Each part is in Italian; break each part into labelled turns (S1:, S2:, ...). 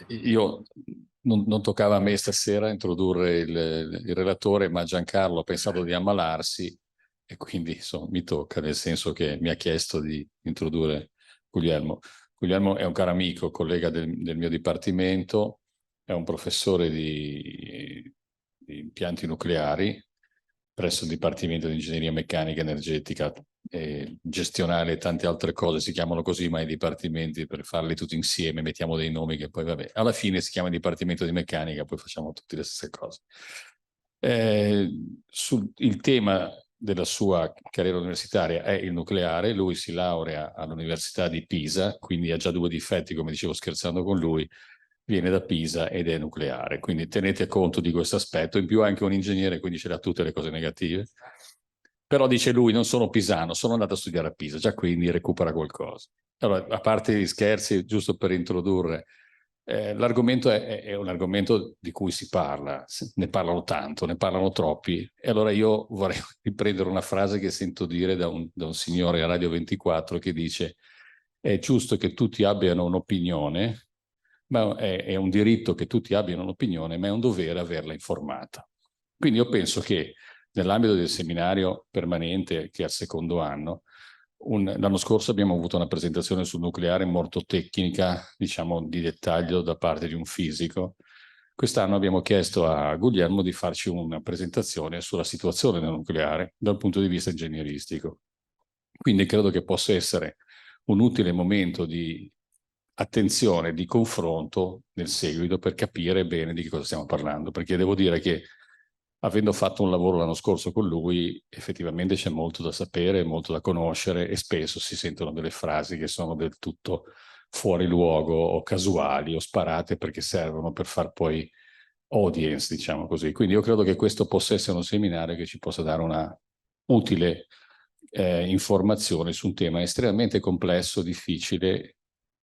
S1: io non toccava a me stasera introdurre il relatore, ma Giancarlo ha pensato di ammalarsi e quindi insomma, mi tocca, nel senso che mi ha chiesto di introdurre Guglielmo. Guglielmo è un caro amico, collega del mio dipartimento, è un professore di impianti nucleari presso il Dipartimento di Ingegneria Meccanica Energetica e gestionale e tante altre cose, si chiamano così, ma i dipartimenti per farli tutti insieme mettiamo dei nomi che poi vabbè, alla fine si chiama Dipartimento di Meccanica, poi facciamo tutte le stesse cose. Il tema della sua carriera universitaria è il nucleare, lui si laurea all'Università di Pisa, quindi ha già due difetti, come dicevo scherzando con lui, viene da Pisa ed è nucleare, quindi tenete conto di questo aspetto, in più è anche un ingegnere, quindi ce l'ha tutte le cose negative. Però dice lui, non sono pisano, sono andato a studiare a Pisa, già quindi recupera qualcosa. Allora, a parte gli scherzi, giusto per introdurre, l'argomento è un argomento di cui si parla, ne parlano tanto, ne parlano troppi, e allora io vorrei riprendere una frase che sento dire da un signore a Radio 24 che dice è giusto che tutti abbiano un'opinione, ma è un diritto che tutti abbiano un'opinione, ma è un dovere averla informata. Quindi io penso che nell'ambito del seminario permanente che è al secondo anno, l'anno scorso abbiamo avuto una presentazione sul nucleare molto tecnica, diciamo di dettaglio da parte di un fisico. Quest'anno abbiamo chiesto a Guglielmo di farci una presentazione sulla situazione del nucleare dal punto di vista ingegneristico. Quindi credo che possa essere un utile momento di attenzione, di confronto nel seguito per capire bene di che cosa stiamo parlando, perché devo dire che avendo fatto un lavoro l'anno scorso con lui, effettivamente c'è molto da sapere, molto da conoscere e spesso si sentono delle frasi che sono del tutto fuori luogo o casuali o sparate perché servono per far poi audience, diciamo così. Quindi io credo che questo possa essere un seminario che ci possa dare una utile informazione su un tema estremamente complesso, difficile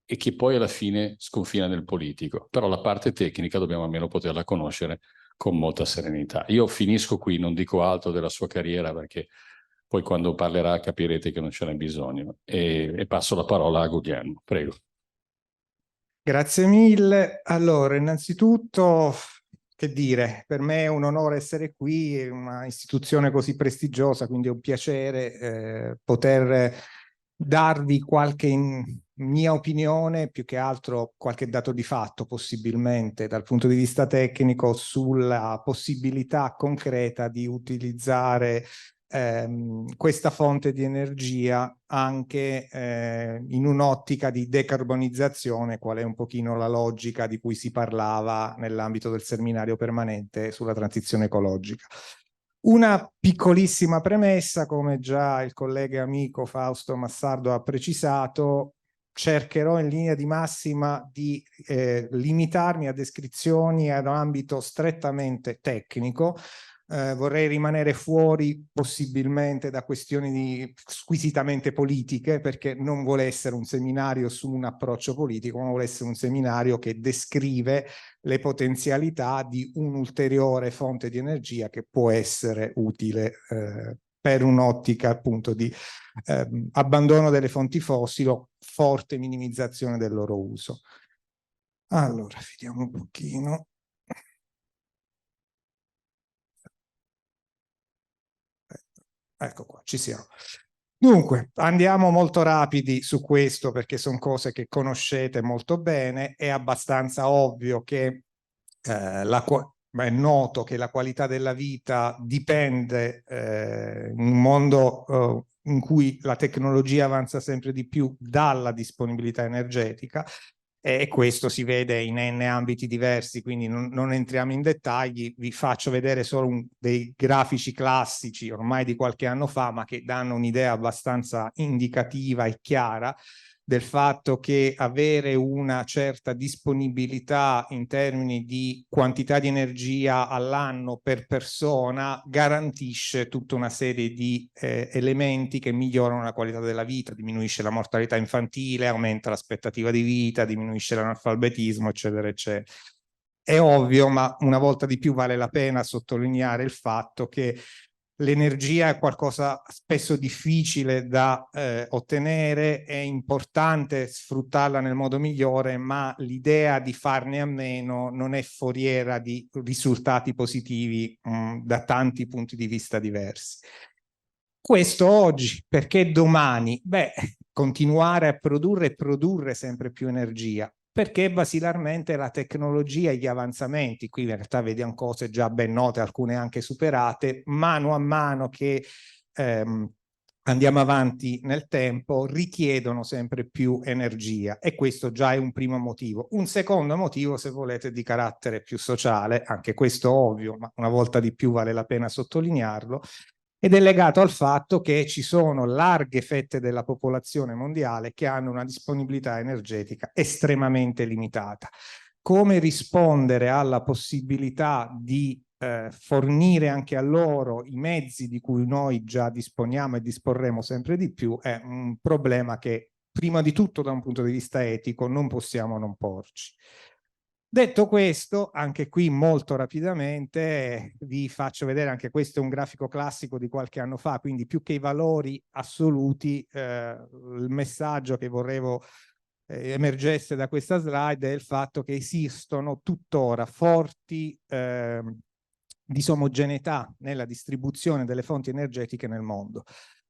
S1: e che poi alla fine sconfina nel politico. Però la parte tecnica dobbiamo almeno poterla conoscere con molta serenità. Io finisco qui, non dico altro della sua carriera perché poi quando parlerà capirete che non ce n'è bisogno. E passo la parola a Guglielmo, prego.
S2: Grazie mille. Allora, innanzitutto, che dire, per me è un onore essere qui, è una istituzione così prestigiosa, quindi è un piacere poter darvi qualche mia opinione, più che altro qualche dato di fatto, possibilmente, dal punto di vista tecnico, sulla possibilità concreta di utilizzare questa fonte di energia anche in un'ottica di decarbonizzazione, qual è un pochino la logica di cui si parlava nell'ambito del seminario permanente sulla transizione ecologica. Una piccolissima premessa, come già il collega e amico Fausto Massardo ha precisato, cercherò in linea di massima di limitarmi a descrizioni ad un ambito strettamente tecnico. Vorrei rimanere fuori possibilmente da questioni squisitamente politiche, perché non vuole essere un seminario su un approccio politico, ma vuole essere un seminario che descrive le potenzialità di un'ulteriore fonte di energia che può essere utile per un'ottica appunto di abbandono delle fonti fossili o forte minimizzazione del loro uso. Allora, vediamo un pochino. Ecco qua, ci siamo. Dunque, andiamo molto rapidi su questo perché sono cose che conoscete molto bene. È abbastanza ovvio che è noto che la qualità della vita dipende in un mondo in cui la tecnologia avanza sempre di più dalla disponibilità energetica. E questo si vede in N ambiti diversi, quindi non entriamo in dettagli, vi faccio vedere solo dei grafici classici ormai di qualche anno fa, ma che danno un'idea abbastanza indicativa e chiara del fatto che avere una certa disponibilità in termini di quantità di energia all'anno per persona garantisce tutta una serie di elementi che migliorano la qualità della vita, diminuisce la mortalità infantile, aumenta l'aspettativa di vita, diminuisce l'analfabetismo, eccetera, eccetera. È ovvio, ma una volta di più vale la pena sottolineare il fatto che L'energia è qualcosa spesso difficile da ottenere, è importante sfruttarla nel modo migliore, ma l'idea di farne a meno non è foriera di risultati positivi da tanti punti di vista diversi. Questo oggi, perché domani? Beh, continuare a produrre e produrre sempre più energia, perché basilarmente la tecnologia e gli avanzamenti, qui in realtà vediamo cose già ben note, alcune anche superate, mano a mano che andiamo avanti nel tempo, richiedono sempre più energia, e questo già è un primo motivo. Un secondo motivo, se volete, di carattere più sociale, anche questo ovvio, ma una volta di più vale la pena sottolinearlo, ed è legato al fatto che ci sono larghe fette della popolazione mondiale che hanno una disponibilità energetica estremamente limitata. Come rispondere alla possibilità di fornire anche a loro i mezzi di cui noi già disponiamo e disporremo sempre di più è un problema che, prima di tutto da un punto di vista etico, non possiamo non porci. Detto questo, anche qui molto rapidamente vi faccio vedere, anche questo è un grafico classico di qualche anno fa, quindi più che i valori assoluti, il messaggio che volevo emergesse da questa slide è il fatto che esistono tuttora forti disomogeneità nella distribuzione delle fonti energetiche nel mondo.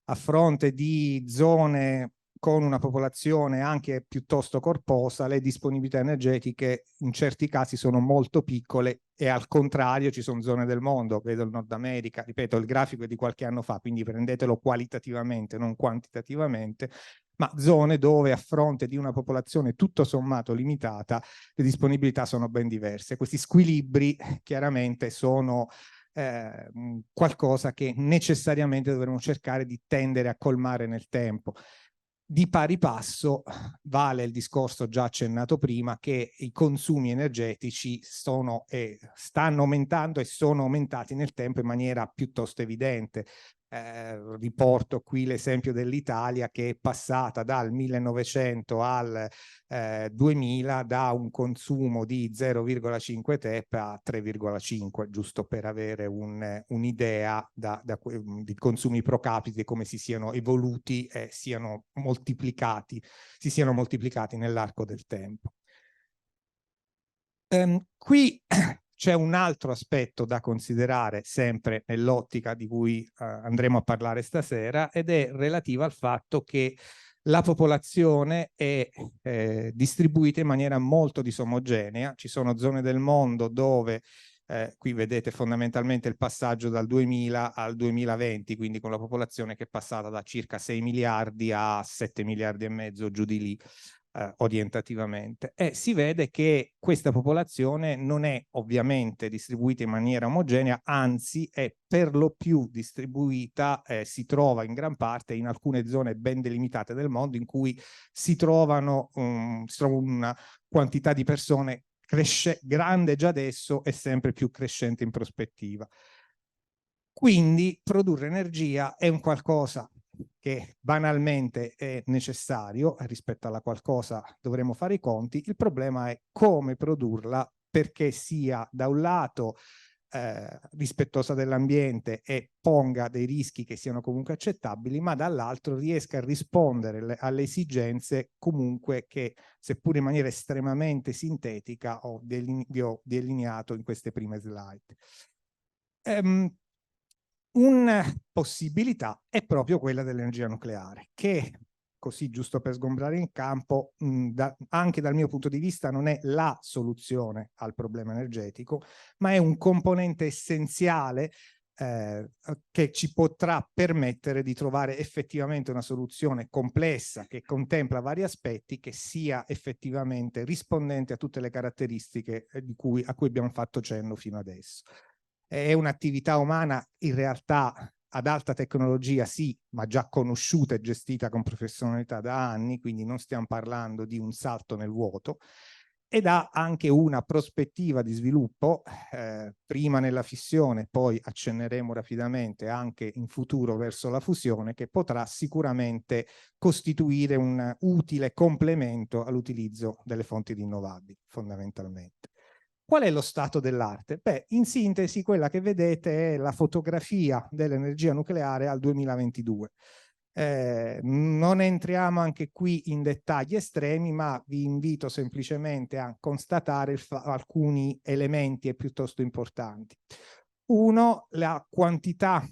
S2: A fronte di zone con una popolazione anche piuttosto corposa, le disponibilità energetiche in certi casi sono molto piccole, e al contrario ci sono zone del mondo, vedo il Nord America, ripeto, il grafico è di qualche anno fa, quindi prendetelo qualitativamente, non quantitativamente, ma zone dove a fronte di una popolazione tutto sommato limitata le disponibilità sono ben diverse. Questi squilibri chiaramente sono qualcosa che necessariamente dovremo cercare di tendere a colmare nel tempo. Di pari passo vale il discorso già accennato prima, che i consumi energetici stanno aumentando e sono aumentati nel tempo in maniera piuttosto evidente. Riporto qui l'esempio dell'Italia, che è passata dal 1900 al 2000 da un consumo di 0,5 TEP a 3,5, giusto per avere un'idea di consumi pro capite, come si siano evoluti e si siano moltiplicati nell'arco del tempo. Qui c'è un altro aspetto da considerare, sempre nell'ottica di cui andremo a parlare stasera, ed è relativo al fatto che la popolazione è distribuita in maniera molto disomogenea. Ci sono zone del mondo dove, qui vedete fondamentalmente il passaggio dal 2000 al 2020, quindi con la popolazione che è passata da circa 6 miliardi a 7 miliardi e mezzo, giù di lì. Orientativamente, e si vede che questa popolazione non è ovviamente distribuita in maniera omogenea, anzi è per lo più distribuita, si trova in gran parte in alcune zone ben delimitate del mondo in cui si trova una quantità di persone grande già adesso e sempre più crescente in prospettiva. Quindi produrre energia è un qualcosa che banalmente è necessario, rispetto alla qualcosa dovremo fare i conti. Il problema è come produrla perché sia da un lato rispettosa dell'ambiente e ponga dei rischi che siano comunque accettabili, ma dall'altro riesca a rispondere alle esigenze comunque che, seppur in maniera estremamente sintetica, vi ho delineato in queste prime slide. Una possibilità è proprio quella dell'energia nucleare, che, così giusto per sgombrare in campo, anche dal mio punto di vista non è la soluzione al problema energetico, ma è un componente essenziale che ci potrà permettere di trovare effettivamente una soluzione complessa che contempla vari aspetti, che sia effettivamente rispondente a tutte le caratteristiche a cui abbiamo fatto cenno fino adesso. È un'attività umana in realtà ad alta tecnologia, sì, ma già conosciuta e gestita con professionalità da anni, quindi non stiamo parlando di un salto nel vuoto, ed ha anche una prospettiva di sviluppo, prima nella fissione, poi accenneremo rapidamente anche in futuro verso la fusione, che potrà sicuramente costituire un utile complemento all'utilizzo delle fonti rinnovabili, fondamentalmente. Qual è lo stato dell'arte? Beh, in sintesi, quella che vedete è la fotografia dell'energia nucleare al 2022. Non entriamo anche qui in dettagli estremi, ma vi invito semplicemente a constatare alcuni elementi piuttosto importanti. Uno, la quantità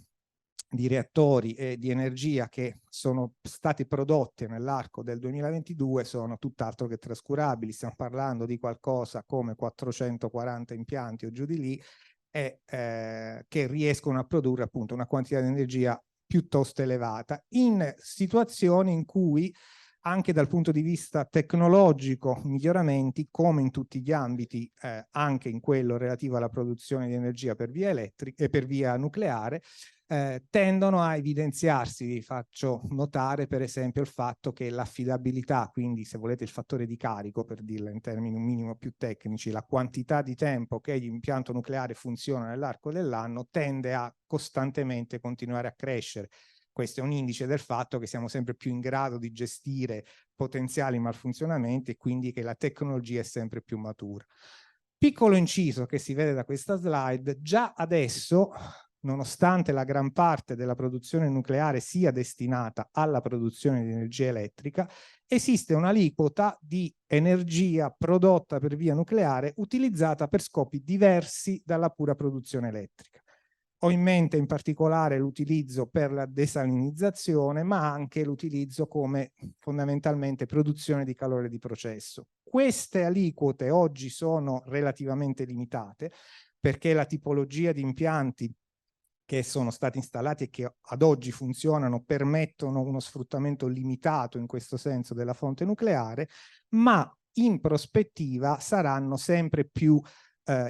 S2: di reattori e di energia che sono stati prodotti nell'arco del 2022 sono tutt'altro che trascurabili. Stiamo parlando di qualcosa come 440 impianti o giù di lì, che riescono a produrre appunto una quantità di energia piuttosto elevata in situazioni in cui anche dal punto di vista tecnologico miglioramenti, come in tutti gli ambiti, anche in quello relativo alla produzione di energia per via elettrica e per via nucleare, tendono a evidenziarsi. Vi faccio notare per esempio il fatto che l'affidabilità, quindi se volete il fattore di carico, per dirla in termini un minimo più tecnici, la quantità di tempo che l'impianto nucleare funziona nell'arco dell'anno tende a costantemente continuare a crescere. Questo è un indice del fatto che siamo sempre più in grado di gestire potenziali malfunzionamenti e quindi che la tecnologia è sempre più matura. Piccolo inciso che si vede da questa slide: già adesso, nonostante la gran parte della produzione nucleare sia destinata alla produzione di energia elettrica, esiste un'aliquota di energia prodotta per via nucleare utilizzata per scopi diversi dalla pura produzione elettrica. Ho in mente in particolare l'utilizzo per la desalinizzazione, ma anche l'utilizzo come fondamentalmente produzione di calore di processo. Queste aliquote oggi sono relativamente limitate perché la tipologia di impianti che sono stati installati e che ad oggi funzionano permettono uno sfruttamento limitato in questo senso della fonte nucleare, ma in prospettiva saranno sempre più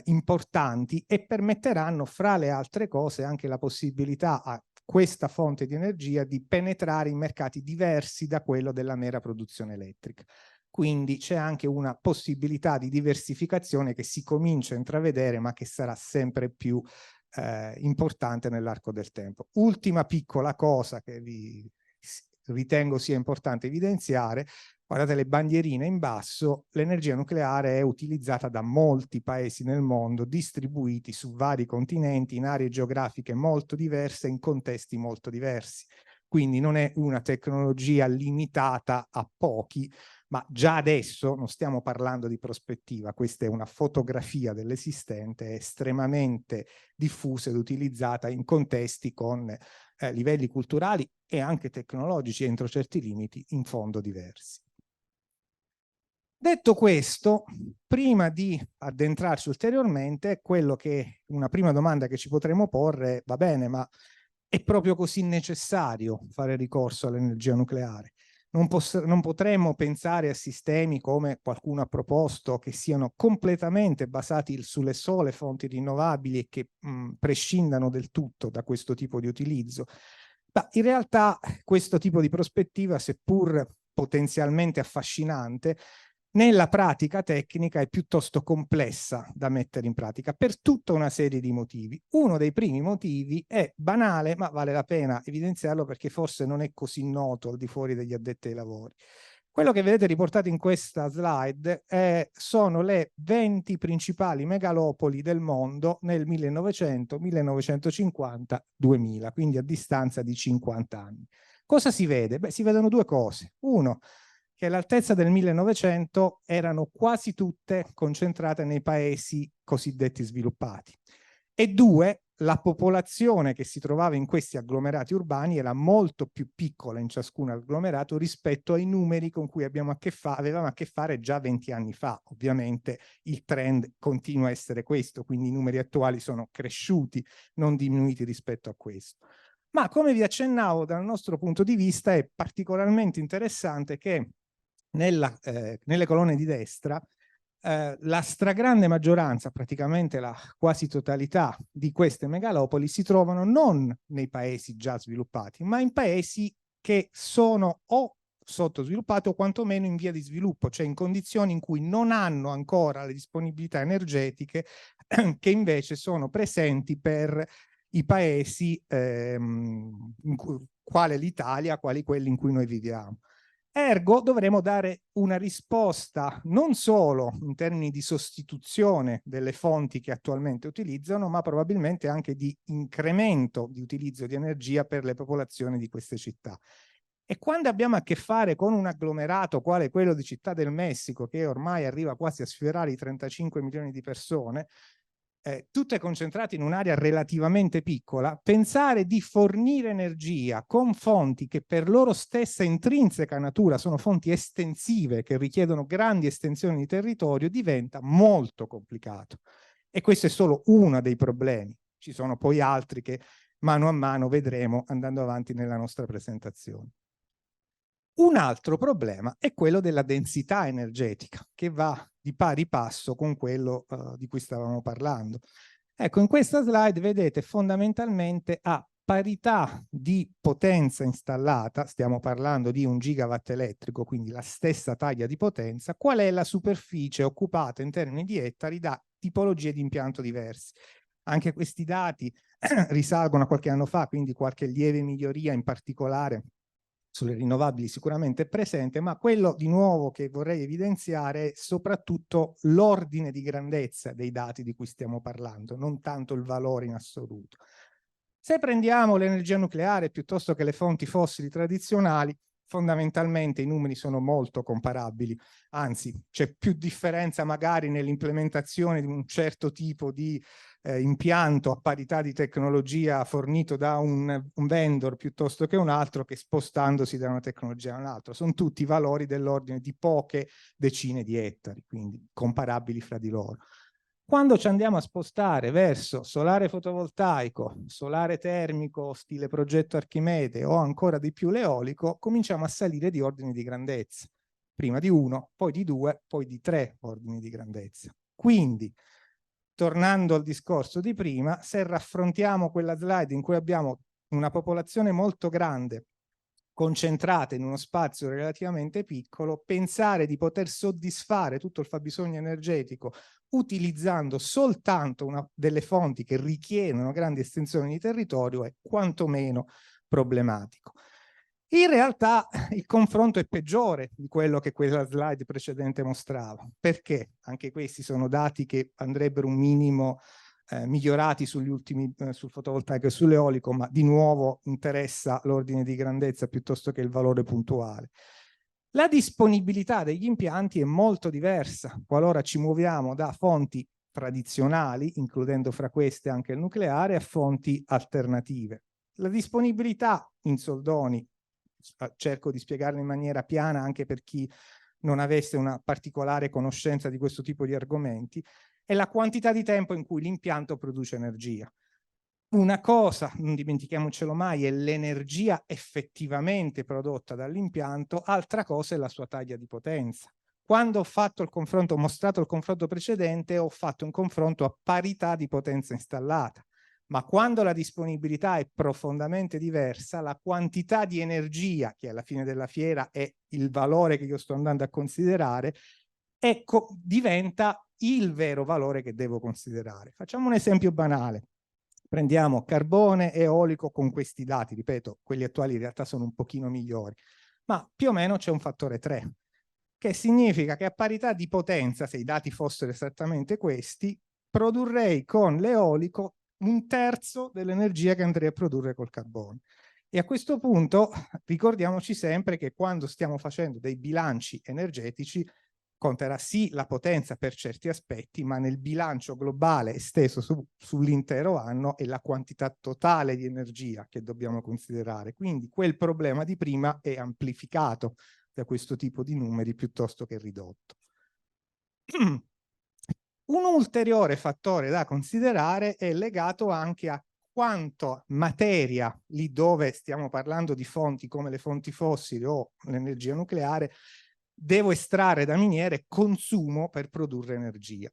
S2: importanti e permetteranno, fra le altre cose, anche la possibilità a questa fonte di energia di penetrare in mercati diversi da quello della mera produzione elettrica. Quindi c'è anche una possibilità di diversificazione che si comincia a intravedere, ma che sarà sempre più importante nell'arco del tempo. Ultima piccola cosa che ritengo sia importante evidenziare: guardate le bandierine in basso, l'energia nucleare è utilizzata da molti paesi nel mondo, distribuiti su vari continenti, in aree geografiche molto diverse, in contesti molto diversi. Quindi non è una tecnologia limitata a pochi, ma già adesso non stiamo parlando di prospettiva, questa è una fotografia dell'esistente, è estremamente diffusa ed utilizzata in contesti con livelli culturali e anche tecnologici entro certi limiti in fondo diversi. Detto questo, prima di addentrarci ulteriormente, una prima domanda che ci potremo porre: va bene, ma è proprio così necessario fare ricorso all'energia nucleare? Non potremmo pensare a sistemi, come qualcuno ha proposto, che siano completamente basati sulle sole fonti rinnovabili e che prescindano del tutto da questo tipo di utilizzo? Ma in realtà questo tipo di prospettiva, seppur potenzialmente affascinante, nella pratica tecnica è piuttosto complessa da mettere in pratica per tutta una serie di motivi. Uno dei primi motivi è banale, ma vale la pena evidenziarlo perché forse non è così noto al di fuori degli addetti ai lavori. Quello che vedete riportato in questa slide sono le 20 principali megalopoli del mondo nel 1900, 1950, 2000, quindi a distanza di 50 anni. Cosa si vede? Beh, si vedono due cose. Uno, che all'altezza del 1900 erano quasi tutte concentrate nei paesi cosiddetti sviluppati. E due, la popolazione che si trovava in questi agglomerati urbani era molto più piccola in ciascun agglomerato rispetto ai numeri con cui avevamo a che fare già 20 anni fa. Ovviamente il trend continua a essere questo, quindi i numeri attuali sono cresciuti, non diminuiti rispetto a questo. Ma come vi accennavo, dal nostro punto di vista è particolarmente interessante che nelle colonne di destra la stragrande maggioranza, praticamente la quasi totalità di queste megalopoli si trovano non nei paesi già sviluppati, ma in paesi che sono o sottosviluppati o quantomeno in via di sviluppo, cioè in condizioni in cui non hanno ancora le disponibilità energetiche che invece sono presenti per i paesi quale l'Italia, quali quelli in cui noi viviamo. Ergo dovremo dare una risposta non solo in termini di sostituzione delle fonti che attualmente utilizzano, ma probabilmente anche di incremento di utilizzo di energia per le popolazioni di queste città. E quando abbiamo a che fare con un agglomerato quale quello di Città del Messico, che ormai arriva quasi a sfiorare i 35 milioni di persone, tutte concentrate in un'area relativamente piccola, pensare di fornire energia con fonti che per loro stessa intrinseca natura sono fonti estensive che richiedono grandi estensioni di territorio diventa molto complicato. E questo è solo uno dei problemi. Ci sono poi altri che mano a mano vedremo andando avanti nella nostra presentazione. Un altro problema è quello della densità energetica, che va di pari passo con quello di cui stavamo parlando. Ecco, in questa slide vedete fondamentalmente a parità di potenza installata, stiamo parlando di 1 gigawatt elettrico, quindi la stessa taglia di potenza, qual è la superficie occupata in termini di ettari da tipologie di impianto diversi. Anche questi dati risalgono a qualche anno fa, quindi qualche lieve miglioria in particolare sulle rinnovabili sicuramente è presente, ma quello di nuovo che vorrei evidenziare è soprattutto l'ordine di grandezza dei dati di cui stiamo parlando, non tanto il valore in assoluto. Se prendiamo l'energia nucleare piuttosto che le fonti fossili tradizionali, fondamentalmente i numeri sono molto comparabili, anzi c'è più differenza magari nell'implementazione di un certo tipo di impianto a parità di tecnologia fornito da un vendor piuttosto che un altro, che spostandosi da una tecnologia a un'altra. Sono tutti valori dell'ordine di poche decine di ettari, quindi comparabili fra di loro. Quando ci andiamo a spostare verso solare fotovoltaico, solare termico, stile progetto Archimede o ancora di più l'eolico, cominciamo a salire di ordini di grandezza. Prima di 1, poi di 2, poi di 3 ordini di grandezza. Quindi, tornando al discorso di prima, se raffrontiamo quella slide in cui abbiamo una popolazione molto grande concentrata in uno spazio relativamente piccolo, pensare di poter soddisfare tutto il fabbisogno energetico utilizzando soltanto delle fonti che richiedono grandi estensioni di territorio è quantomeno problematico. In realtà il confronto è peggiore di quello che quella slide precedente mostrava. Perché? Anche questi sono dati che andrebbero un minimo migliorati sugli ultimi, sul fotovoltaico e sull'eolico, ma di nuovo interessa l'ordine di grandezza piuttosto che il valore puntuale. La disponibilità degli impianti è molto diversa qualora ci muoviamo da fonti tradizionali, includendo fra queste anche il nucleare, a fonti alternative. La disponibilità in soldoni, cerco di spiegarla in maniera piana anche per chi non avesse una particolare conoscenza di questo tipo di argomenti, è la quantità di tempo in cui l'impianto produce energia. Una cosa, non dimentichiamocelo mai, è l'energia effettivamente prodotta dall'impianto, altra cosa è la sua taglia di potenza. Quando ho fatto il confronto, ho mostrato il confronto precedente, ho fatto un confronto a parità di potenza installata. Ma quando la disponibilità è profondamente diversa, la quantità di energia, che alla fine della fiera è il valore che io sto andando a considerare, ecco, diventa il vero valore che devo considerare. Facciamo un esempio banale. Prendiamo carbone e eolico con questi dati, ripeto, quelli attuali in realtà sono un pochino migliori, ma più o meno c'è un fattore 3, che significa che a parità di potenza, se i dati fossero esattamente questi, produrrei con l'eolico 1/3 dell'energia che andrei a produrre col carbone. E a questo punto ricordiamoci sempre che quando stiamo facendo dei bilanci energetici conterà sì la potenza per certi aspetti, ma nel bilancio globale esteso sull'intero anno è la quantità totale di energia che dobbiamo considerare. Quindi quel problema di prima è amplificato da questo tipo di numeri piuttosto che ridotto. Un ulteriore fattore da considerare è legato anche a quanto materia, lì dove stiamo parlando di fonti come le fonti fossili o l'energia nucleare, devo estrarre da miniere e consumo per produrre energia.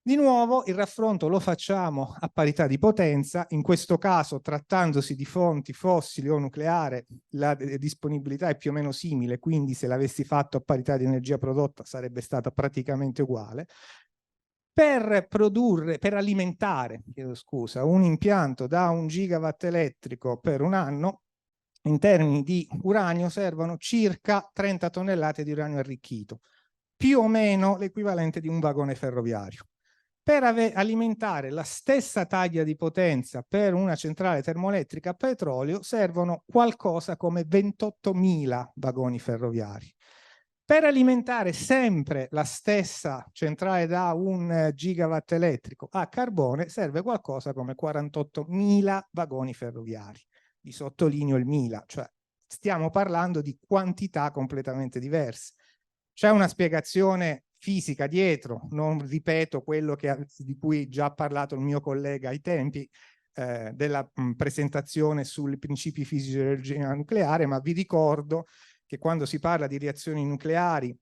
S2: Di nuovo il raffronto lo facciamo a parità di potenza, in questo caso trattandosi di fonti fossili o nucleare la disponibilità è più o meno simile, quindi se l'avessi fatto a parità di energia prodotta sarebbe stata praticamente uguale. Per alimentare, chiedo scusa, un impianto da 1 gigawatt elettrico per un anno, in termini di uranio servono circa 30 tonnellate di uranio arricchito, più o meno l'equivalente di un vagone ferroviario. Per alimentare la stessa taglia di potenza per una centrale termoelettrica a petrolio servono qualcosa come 28.000 vagoni ferroviari. Per alimentare sempre la stessa centrale da 1 gigawatt elettrico a carbone serve qualcosa come 48.000 vagoni ferroviari. Vi sottolineo il 1000, cioè stiamo parlando di quantità completamente diverse. C'è una spiegazione fisica dietro, non ripeto quello di cui già ha parlato il mio collega ai tempi della presentazione sui principi fisici dell'energia nucleare, ma vi ricordo che quando si parla di reazioni nucleari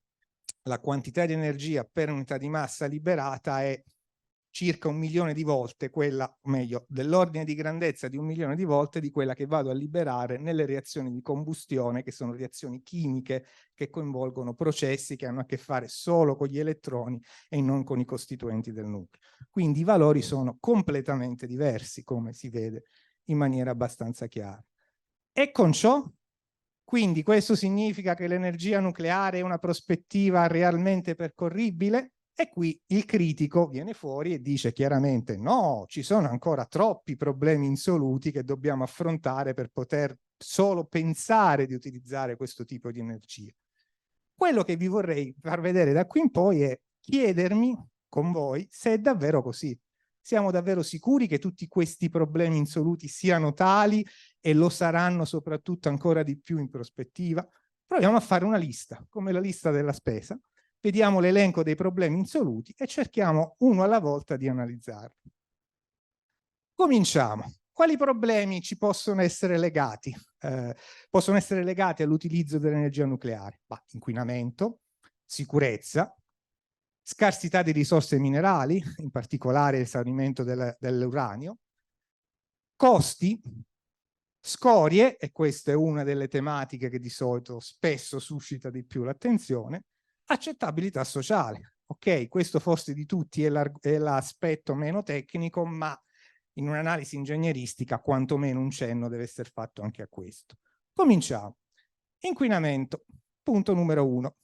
S2: la quantità di energia per unità di massa liberata è circa 1 milione di volte quella, o meglio, dell'ordine di grandezza di 1 milione di volte di quella che vado a liberare nelle reazioni di combustione, che sono reazioni chimiche che coinvolgono processi che hanno a che fare solo con gli elettroni e non con i costituenti del nucleo. Quindi i valori sono completamente diversi, come si vede in maniera abbastanza chiara. E con ciò, quindi questo significa che l'energia nucleare è una prospettiva realmente percorribile? E qui il critico viene fuori e dice chiaramente no, ci sono ancora troppi problemi insoluti che dobbiamo affrontare per poter solo pensare di utilizzare questo tipo di energia. Quello che vi vorrei far vedere da qui in poi è chiedermi con voi se è davvero così. Siamo davvero sicuri che tutti questi problemi insoluti siano tali e lo saranno soprattutto ancora di più in prospettiva? Proviamo a fare una lista, come la lista della spesa. Vediamo l'elenco dei problemi insoluti e cerchiamo uno alla volta di analizzarli. Cominciamo. Quali problemi ci possono essere legati? Possono essere legati all'utilizzo dell'energia nucleare? Inquinamento, sicurezza, scarsità di risorse minerali, in particolare l'esaurimento dell'uranio, costi, scorie, e questa è una delle tematiche che di solito spesso suscita di più l'attenzione, accettabilità sociale. Ok, questo forse di tutti è l'aspetto meno tecnico, ma in un'analisi ingegneristica quantomeno un cenno deve essere fatto anche a questo. Cominciamo. Inquinamento, punto numero 1.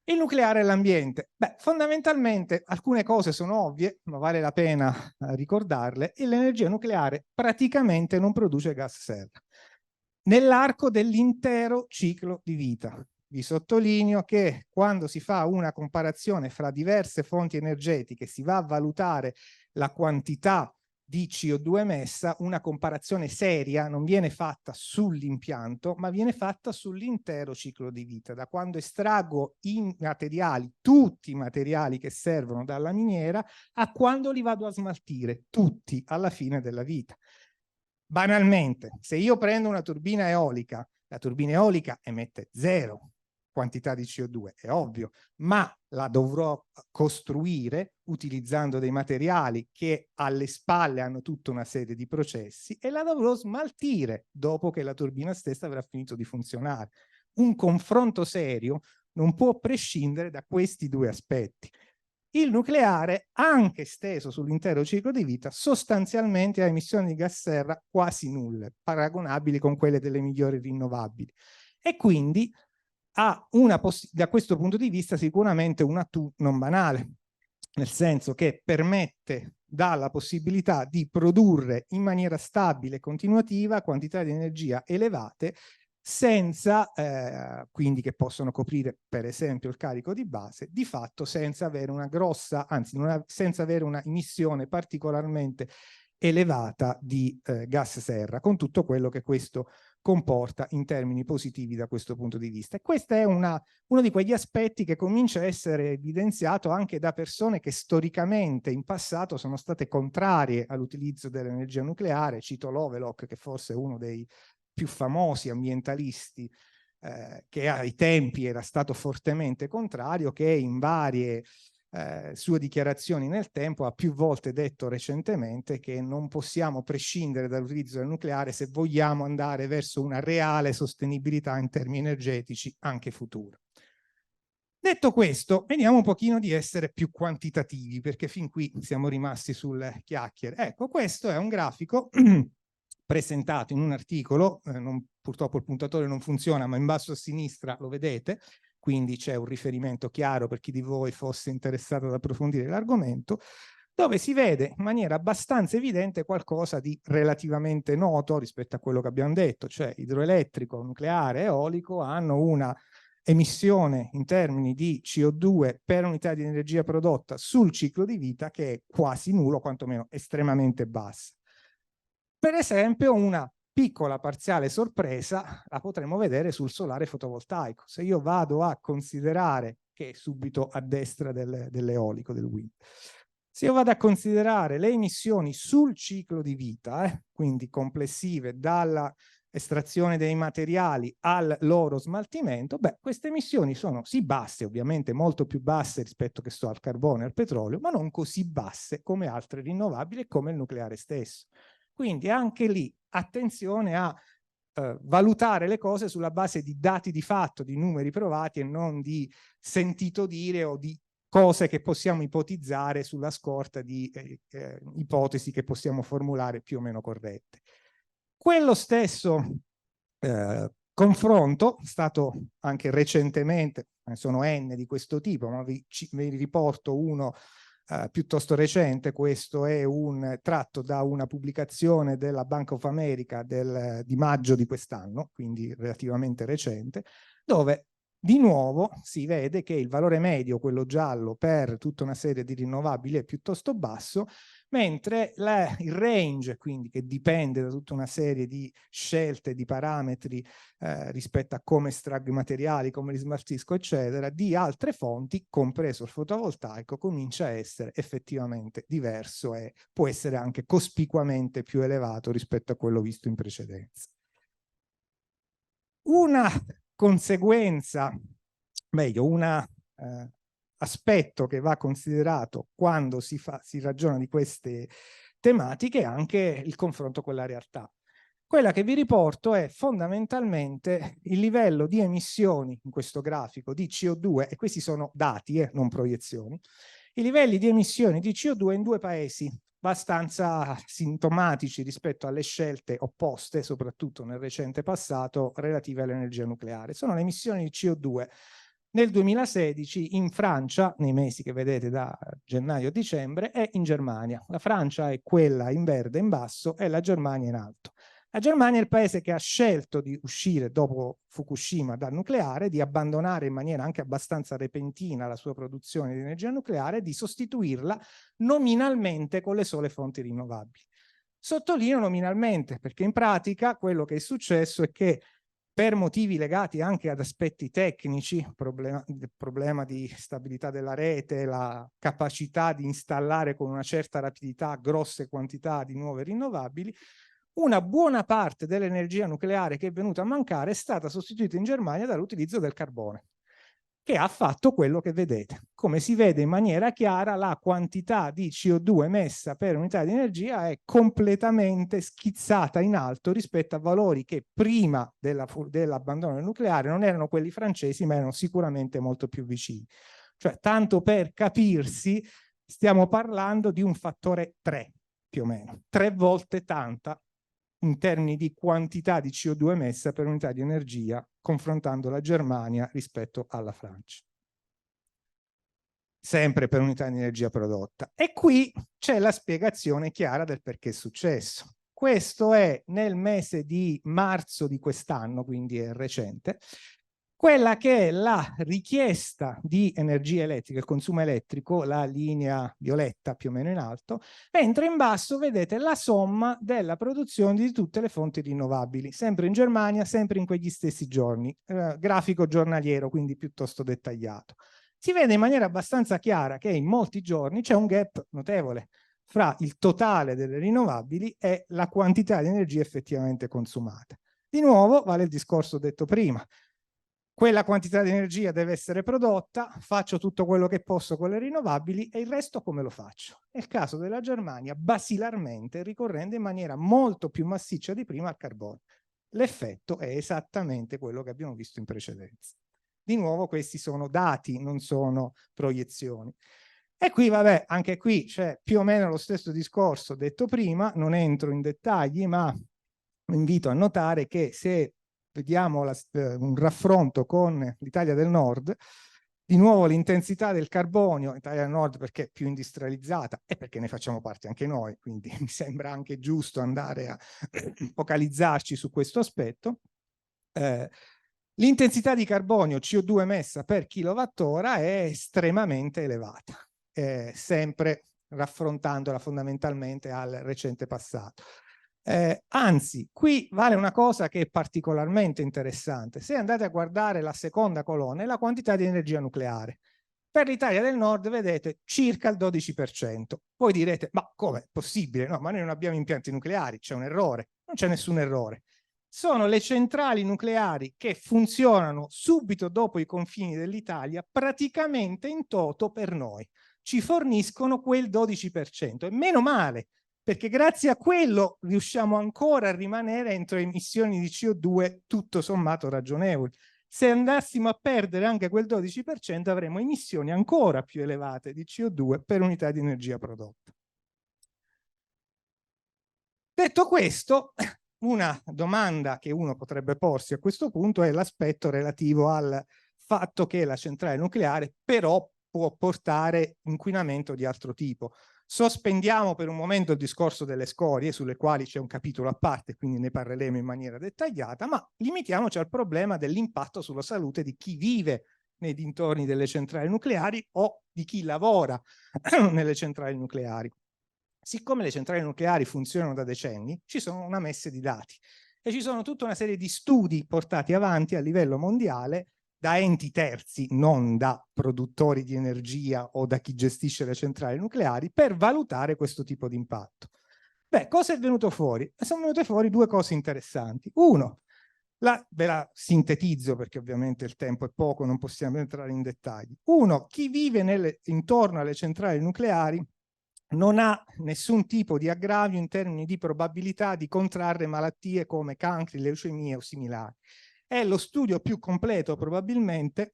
S2: Il nucleare e l'ambiente. Fondamentalmente alcune cose sono ovvie, ma vale la pena ricordarle, e l'energia nucleare praticamente non produce gas serra nell'arco dell'intero ciclo di vita. Vi sottolineo che quando si fa una comparazione fra diverse fonti energetiche, si va a valutare la quantità di CO2 emessa, una comparazione seria non viene fatta sull'impianto, ma viene fatta sull'intero ciclo di vita, da quando estraggo i materiali, tutti i materiali che servono dalla miniera, a quando li vado a smaltire, tutti alla fine della vita. Banalmente, se io prendo una turbina eolica, la turbina eolica emette 0 quantità di CO2, è ovvio, ma la dovrò costruire utilizzando dei materiali che alle spalle hanno tutta una serie di processi e la dovrò smaltire dopo che la turbina stessa avrà finito di funzionare. Un confronto serio non può prescindere da questi due aspetti. Il nucleare, anche steso sull'intero ciclo di vita, sostanzialmente ha emissioni di gas serra quasi nulle, paragonabili con quelle delle migliori rinnovabili. E quindi ha da questo punto di vista sicuramente un atu non banale, nel senso che permette, dà la possibilità di produrre in maniera stabile e continuativa quantità di energia elevate senza, quindi che possono coprire per esempio il carico di base, di fatto senza avere una grossa, anzi senza avere una emissione particolarmente elevata di gas serra, con tutto quello che questo comporta in termini positivi da questo punto di vista. E questo è uno di quegli aspetti che comincia a essere evidenziato anche da persone che storicamente in passato sono state contrarie all'utilizzo dell'energia nucleare. Cito Lovelock, che forse è uno dei più famosi ambientalisti che ai tempi era stato fortemente contrario, che in varie sue dichiarazioni nel tempo ha più volte detto recentemente che non possiamo prescindere dall'utilizzo del nucleare se vogliamo andare verso una reale sostenibilità in termini energetici anche futuro. Detto questo, vediamo un pochino di essere più quantitativi, perché fin qui siamo rimasti sulle chiacchiere. Ecco, questo è un grafico presentato in un articolo, purtroppo il puntatore non funziona, ma in basso a sinistra lo vedete, quindi c'è un riferimento chiaro per chi di voi fosse interessato ad approfondire l'argomento, dove si vede in maniera abbastanza evidente qualcosa di relativamente noto rispetto a quello che abbiamo detto, cioè idroelettrico, nucleare, eolico hanno una emissione in termini di CO2 per unità di energia prodotta sul ciclo di vita che è quasi nullo, quantomeno estremamente bassa. Per esempio, una piccola parziale sorpresa la potremo vedere sul solare fotovoltaico. Se io vado a considerare, che è subito a destra dell'eolico, del wind, se io vado a considerare le emissioni sul ciclo di vita, quindi complessive dalla estrazione dei materiali al loro smaltimento, beh, queste emissioni sono sì basse, ovviamente molto più basse rispetto che sto al carbone e al petrolio, ma non così basse come altre rinnovabili e come il nucleare stesso. Quindi anche lì attenzione a valutare le cose sulla base di dati di fatto, di numeri provati e non di sentito dire o di cose che possiamo ipotizzare sulla scorta di ipotesi che possiamo formulare più o meno corrette. Quello stesso confronto è stato anche recentemente, sono N di questo tipo, ma vi riporto uno piuttosto recente. Questo è un tratto da una pubblicazione della Bank of America di maggio di quest'anno, quindi relativamente recente, dove di nuovo si vede che il valore medio, quello giallo, per tutta una serie di rinnovabili è piuttosto basso, mentre il range, quindi che dipende da tutta una serie di scelte, di parametri rispetto a come estraggo i materiali, come li smaltisco, eccetera, di altre fonti, compreso il fotovoltaico, comincia a essere effettivamente diverso e può essere anche cospicuamente più elevato rispetto a quello visto in precedenza. Una conseguenza, meglio, un aspetto che va considerato quando si ragiona di queste tematiche è anche il confronto con la realtà. Quella che vi riporto è fondamentalmente il livello di emissioni, in questo grafico, di CO2, e questi sono dati, non proiezioni, i livelli di emissioni di CO2 in due paesi abbastanza sintomatici rispetto alle scelte opposte, soprattutto nel recente passato, relative all'energia nucleare. Sono le emissioni di CO2 nel 2016 in Francia, nei mesi che vedete da gennaio a dicembre, e in Germania. La Francia è quella in verde in basso e la Germania in alto. La Germania è il paese che ha scelto di uscire dopo Fukushima dal nucleare, di abbandonare in maniera anche abbastanza repentina la sua produzione di energia nucleare e di sostituirla nominalmente con le sole fonti rinnovabili. Sottolineo nominalmente, perché in pratica quello che è successo è che per motivi legati anche ad aspetti tecnici, problema di stabilità della rete, la capacità di installare con una certa rapidità grosse quantità di nuove rinnovabili, una buona parte dell'energia nucleare che è venuta a mancare è stata sostituita in Germania dall'utilizzo del carbone, che ha fatto quello che vedete. Come si vede in maniera chiara, la quantità di CO2 emessa per unità di energia è completamente schizzata in alto rispetto a valori che prima dell'abbandono del nucleare non erano quelli francesi, ma erano sicuramente molto più vicini. Cioè, tanto per capirsi, stiamo parlando di un fattore 3, più o meno, 3 volte tanta in termini di quantità di CO2 emessa per unità di energia, confrontando la Germania rispetto alla Francia. Sempre per unità di energia prodotta. E qui c'è la spiegazione chiara del perché è successo. Questo è nel mese di marzo di quest'anno, quindi è recente, quella che è la richiesta di energia elettrica, il consumo elettrico, la linea violetta più o meno in alto, mentre in basso vedete la somma della produzione di tutte le fonti rinnovabili, sempre in Germania, sempre in quegli stessi giorni, grafico giornaliero, quindi piuttosto dettagliato. Si vede in maniera abbastanza chiara che in molti giorni c'è un gap notevole fra il totale delle rinnovabili e la quantità di energia effettivamente consumata. Di nuovo vale il discorso detto prima. Quella quantità di energia deve essere prodotta, faccio tutto quello che posso con le rinnovabili e il resto come lo faccio? È il caso della Germania, basilarmente ricorrendo in maniera molto più massiccia di prima al carbone. L'effetto è esattamente quello che abbiamo visto in precedenza. Di nuovo questi sono dati, non sono proiezioni. E qui, vabbè, anche qui c'è più o meno lo stesso discorso detto prima, non entro in dettagli, ma invito a notare che se vediamo un raffronto con l'Italia del Nord, di nuovo l'intensità del carbonio, Italia del Nord perché è più industrializzata e perché ne facciamo parte anche noi, quindi mi sembra anche giusto andare a focalizzarci su questo aspetto. L'intensità di carbonio CO2 emessa per kilowattora è estremamente elevata, sempre raffrontandola fondamentalmente al recente passato. Anzi, qui vale una cosa che è particolarmente interessante. Se andate a guardare la seconda colonna, è la quantità di energia nucleare. Per l'Italia del Nord vedete circa il 12%. Voi direte, ma come è possibile? No, ma noi non abbiamo impianti nucleari, c'è un errore. Non c'è nessun errore. Sono le centrali nucleari che funzionano subito dopo i confini dell'Italia, praticamente in toto per noi. Ci forniscono quel 12%. E meno male, perché grazie a quello riusciamo ancora a rimanere entro emissioni di CO2 tutto sommato ragionevoli. Se andassimo a perdere anche quel 12% avremo emissioni ancora più elevate di CO2 per unità di energia prodotta. Detto questo, una domanda che uno potrebbe porsi a questo punto è l'aspetto relativo al fatto che la centrale nucleare però può portare inquinamento di altro tipo. Sospendiamo per un momento il discorso delle scorie, sulle quali c'è un capitolo a parte, quindi ne parleremo in maniera dettagliata, ma limitiamoci al problema dell'impatto sulla salute di chi vive nei dintorni delle centrali nucleari o di chi lavora nelle centrali nucleari. Siccome le centrali nucleari funzionano da decenni, ci sono una messe di dati e ci sono tutta una serie di studi portati avanti a livello mondiale da enti terzi, non da produttori di energia o da chi gestisce le centrali nucleari, per valutare questo tipo di impatto. Beh, cosa è venuto fuori? Sono venute fuori due cose interessanti. Uno, ve la sintetizzo perché ovviamente il tempo è poco, non possiamo entrare in dettagli. Uno, chi vive intorno alle centrali nucleari non ha nessun tipo di aggravio in termini di probabilità di contrarre malattie come cancri, leucemie o similari. È lo studio più completo probabilmente,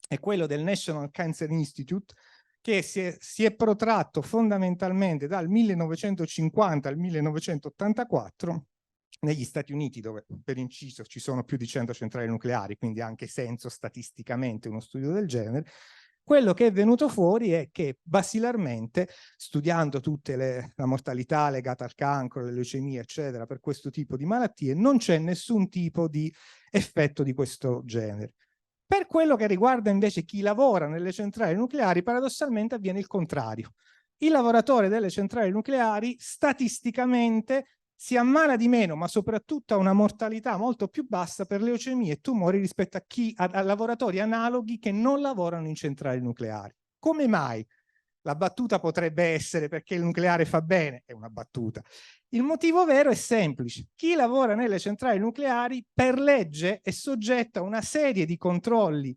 S2: è quello del National Cancer Institute, che si è protratto fondamentalmente dal 1950 al 1984 negli Stati Uniti, dove per inciso ci sono più di 100 centrali nucleari, quindi ha anche senso statisticamente uno studio del genere. Quello che è venuto fuori è che basilarmente, studiando la mortalità legata al cancro, le leucemie, eccetera, per questo tipo di malattie, non c'è nessun tipo di effetto di questo genere. Per quello che riguarda invece chi lavora nelle centrali nucleari, paradossalmente avviene il contrario. Il lavoratore delle centrali nucleari statisticamente si ammala di meno, ma soprattutto ha una mortalità molto più bassa per leucemie e tumori rispetto a lavoratori analoghi che non lavorano in centrali nucleari. Come mai? La battuta potrebbe essere perché il nucleare fa bene, è una battuta. Il motivo vero è semplice. Chi lavora nelle centrali nucleari per legge è soggetto a una serie di controlli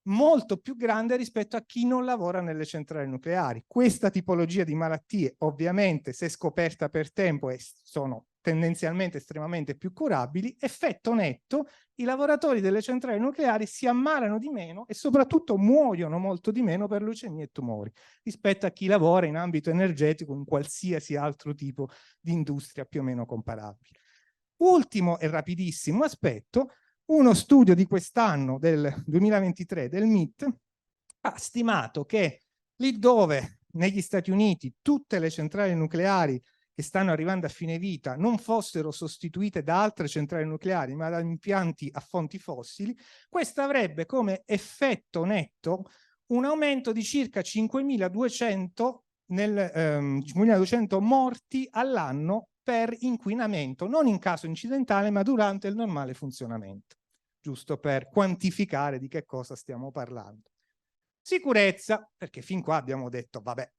S2: molto più grande rispetto a chi non lavora nelle centrali nucleari. Questa tipologia di malattie, ovviamente, se scoperta per tempo, sono tendenzialmente estremamente più curabili. Effetto netto, i lavoratori delle centrali nucleari si ammalano di meno e soprattutto muoiono molto di meno per leucemie e tumori rispetto a chi lavora in ambito energetico, in qualsiasi altro tipo di industria più o meno comparabile. Ultimo e rapidissimo aspetto, uno studio di quest'anno, del 2023, del MIT, ha stimato che lì dove negli Stati Uniti tutte le centrali nucleari che stanno arrivando a fine vita non fossero sostituite da altre centrali nucleari, ma da impianti a fonti fossili, questo avrebbe come effetto netto un aumento di circa 5.200 morti all'anno per inquinamento, non in caso incidentale, ma durante il normale funzionamento, giusto per quantificare di che cosa stiamo parlando. Sicurezza, perché fin qua abbiamo detto, vabbè,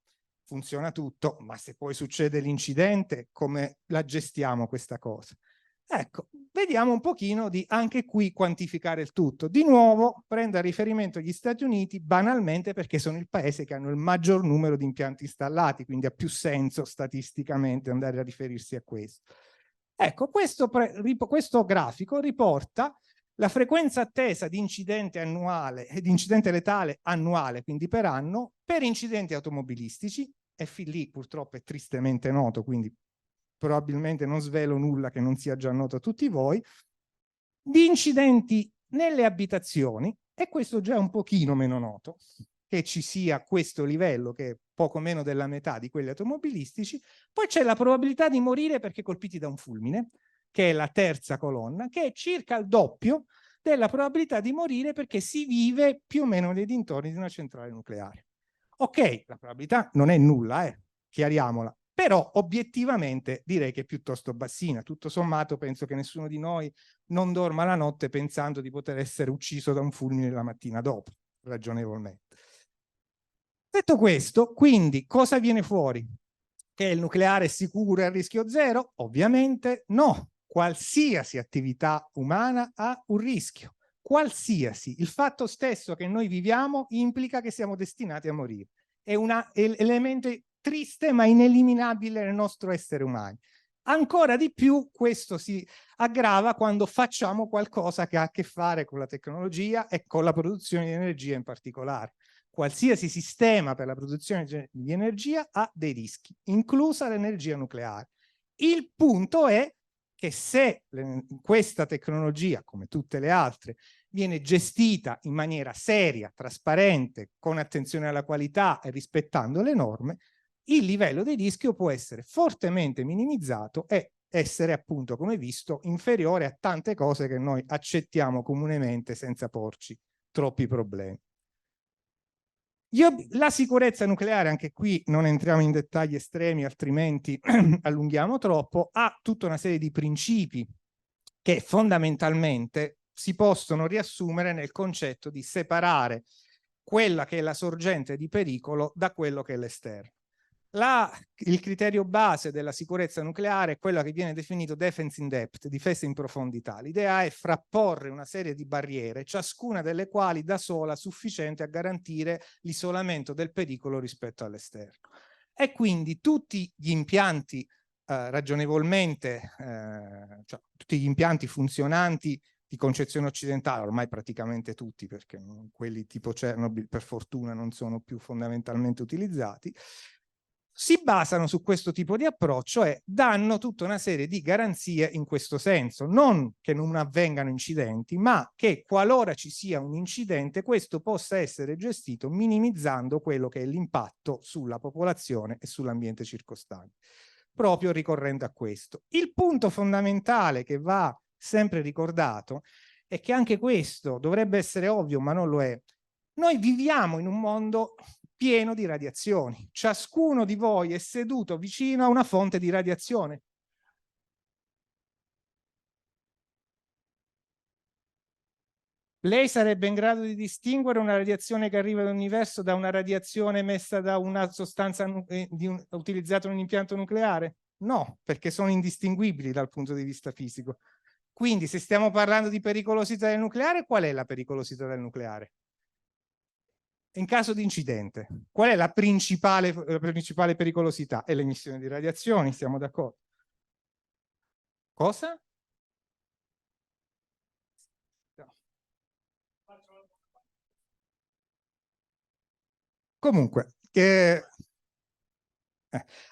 S2: funziona tutto, ma se poi succede l'incidente, come la gestiamo questa cosa? Ecco, vediamo un pochino di anche qui quantificare il tutto. Di nuovo prendo a riferimento gli Stati Uniti banalmente perché sono il paese che hanno il maggior numero di impianti installati, quindi ha più senso statisticamente andare a riferirsi a questo. Ecco, questo grafico riporta la frequenza attesa di incidente annuale e di incidente letale annuale, quindi per anno, per incidenti automobilistici, e fin lì purtroppo è tristemente noto, quindi probabilmente non svelo nulla che non sia già noto a tutti voi, di incidenti nelle abitazioni, e questo già è un pochino meno noto, che ci sia questo livello, che è poco meno della metà di quelli automobilistici. Poi c'è la probabilità di morire perché colpiti da un fulmine, che è la terza colonna, che è circa il doppio della probabilità di morire perché si vive più o meno nei dintorni di una centrale nucleare. Ok, la probabilità non è nulla, chiariamola, però obiettivamente direi che è piuttosto bassina. Tutto sommato penso che nessuno di noi non dorma la notte pensando di poter essere ucciso da un fulmine la mattina dopo, ragionevolmente. Detto questo, quindi cosa viene fuori? Che il nucleare è sicuro e a rischio zero? Ovviamente no. Qualsiasi attività umana ha un rischio. Qualsiasi. Il fatto stesso che noi viviamo implica che siamo destinati a morire. È un elemento triste ma ineliminabile nel nostro essere umani. Ancora di più questo si aggrava quando facciamo qualcosa che ha a che fare con la tecnologia e con la produzione di energia in particolare. Qualsiasi sistema per la produzione di energia ha dei rischi, inclusa l'energia nucleare. Il punto è che se questa tecnologia, come tutte le altre, viene gestita in maniera seria, trasparente, con attenzione alla qualità e rispettando le norme, il livello di rischio può essere fortemente minimizzato e essere, appunto, come visto, inferiore a tante cose che noi accettiamo comunemente senza porci troppi problemi. La sicurezza nucleare, anche qui non entriamo in dettagli estremi, altrimenti allunghiamo troppo, ha tutta una serie di principi che fondamentalmente si possono riassumere nel concetto di separare quella che è la sorgente di pericolo da quello che è l'esterno. Il criterio base della sicurezza nucleare è quello che viene definito defense in depth, difesa in profondità. L'idea è frapporre una serie di barriere, ciascuna delle quali da sola sufficiente a garantire l'isolamento del pericolo rispetto all'esterno. E quindi tutti gli impianti ragionevolmente, cioè tutti gli impianti funzionanti di concezione occidentale, ormai praticamente tutti, perché quelli tipo Chernobyl per fortuna non sono più fondamentalmente utilizzati, si basano su questo tipo di approccio e danno tutta una serie di garanzie in questo senso, non che non avvengano incidenti, ma che qualora ci sia un incidente questo possa essere gestito minimizzando quello che è l'impatto sulla popolazione e sull'ambiente circostante, proprio ricorrendo a questo. Il punto fondamentale che va sempre ricordato è che anche questo dovrebbe essere ovvio, ma non lo è. Noi viviamo in un mondo pieno di radiazioni. Ciascuno di voi è seduto vicino a una fonte di radiazione. Lei sarebbe in grado di distinguere una radiazione che arriva dall'universo da una radiazione emessa da una sostanza utilizzata in un impianto nucleare? No, perché sono indistinguibili dal punto di vista fisico. Quindi, se stiamo parlando di pericolosità del nucleare, qual è la pericolosità del nucleare? In caso di incidente, qual è la principale pericolosità? È l'emissione di radiazioni, siamo d'accordo? Cosa? No. Comunque,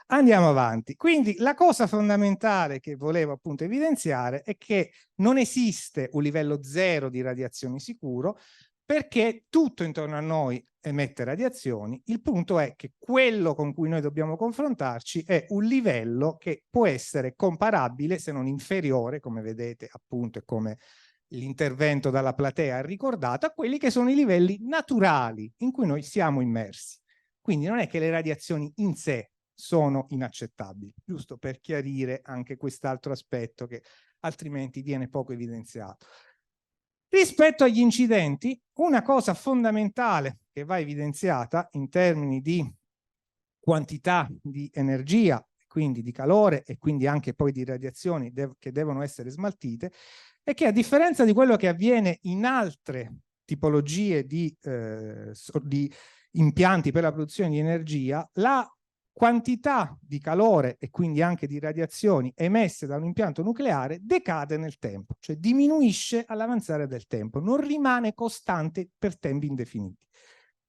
S2: andiamo avanti. Quindi la cosa fondamentale che volevo appunto evidenziare è che non esiste un livello zero di radiazioni sicuro, perché tutto intorno a noi emette radiazioni. Il punto è che quello con cui noi dobbiamo confrontarci è un livello che può essere comparabile, se non inferiore, come vedete appunto, e come l'intervento dalla platea ha ricordato, a quelli che sono i livelli naturali in cui noi siamo immersi. Quindi non è che le radiazioni in sé sono inaccettabili, giusto per chiarire anche quest'altro aspetto che altrimenti viene poco evidenziato. Rispetto agli incidenti, una cosa fondamentale che va evidenziata in termini di quantità di energia, quindi di calore e quindi anche poi di radiazioni che devono essere smaltite, è che a differenza di quello che avviene in altre tipologie di impianti per la produzione di energia, la quantità di calore e quindi anche di radiazioni emesse da un impianto nucleare decade nel tempo, cioè diminuisce all'avanzare del tempo, non rimane costante per tempi indefiniti.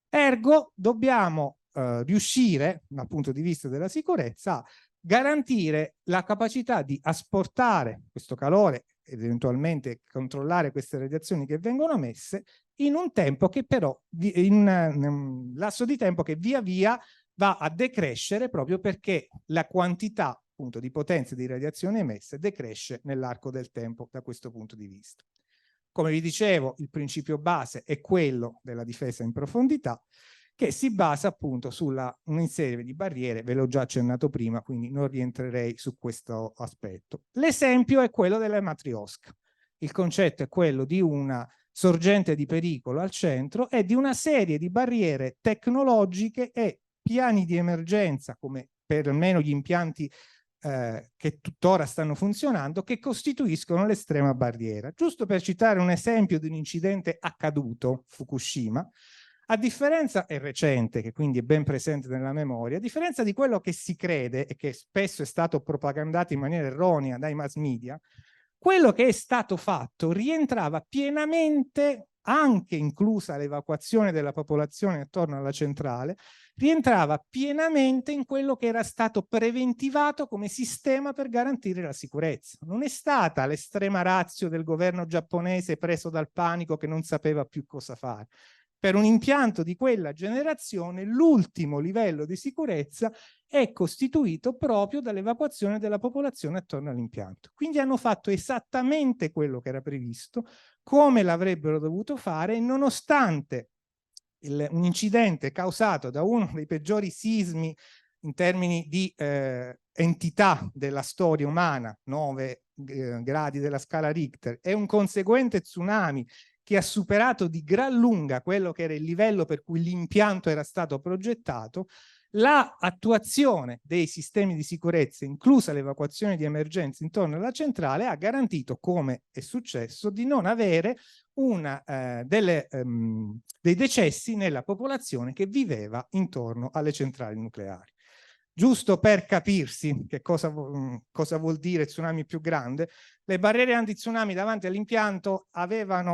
S2: Ergo, dobbiamo riuscire, dal punto di vista della sicurezza, a garantire la capacità di asportare questo calore ed eventualmente controllare queste radiazioni che vengono emesse in un tempo che però, in un lasso di tempo che via via va a decrescere, proprio perché la quantità appunto di potenza di radiazioni emesse decresce nell'arco del tempo da questo punto di vista. Come vi dicevo, il principio base è quello della difesa in profondità, che si basa appunto sulla un'insieme di barriere, ve l'ho già accennato prima, quindi non rientrerei su questo aspetto. L'esempio è quello della matrioska. Il concetto è quello di una sorgente di pericolo al centro e di una serie di barriere tecnologiche e piani di emergenza, come per almeno gli impianti che tuttora stanno funzionando, che costituiscono l'estrema barriera. Giusto per citare un esempio di un incidente accaduto, Fukushima, a differenza, è recente, che quindi è ben presente nella memoria, a differenza di quello che si crede e che spesso è stato propagandato in maniera erronea dai mass media, quello che è stato fatto rientrava pienamente, anche inclusa l'evacuazione della popolazione attorno alla centrale, rientrava pienamente in quello che era stato preventivato come sistema per garantire la sicurezza. Non è stata l'estrema ratio del governo giapponese preso dal panico che non sapeva più cosa fare. Per un impianto di quella generazione l'ultimo livello di sicurezza è costituito proprio dall'evacuazione della popolazione attorno all'impianto. Quindi hanno fatto esattamente quello che era previsto, come l'avrebbero dovuto fare, e nonostante un incidente causato da uno dei peggiori sismi in termini di entità della storia umana, 9 gradi della scala Richter, e un conseguente tsunami che ha superato di gran lunga quello che era il livello per cui l'impianto era stato progettato, l'attuazione dei sistemi di sicurezza, inclusa l'evacuazione di emergenza intorno alla centrale, ha garantito, come è successo, di non avere dei decessi nella popolazione che viveva intorno alle centrali nucleari. Giusto per capirsi che cosa vuol dire tsunami più grande, le barriere anti-tsunami davanti all'impianto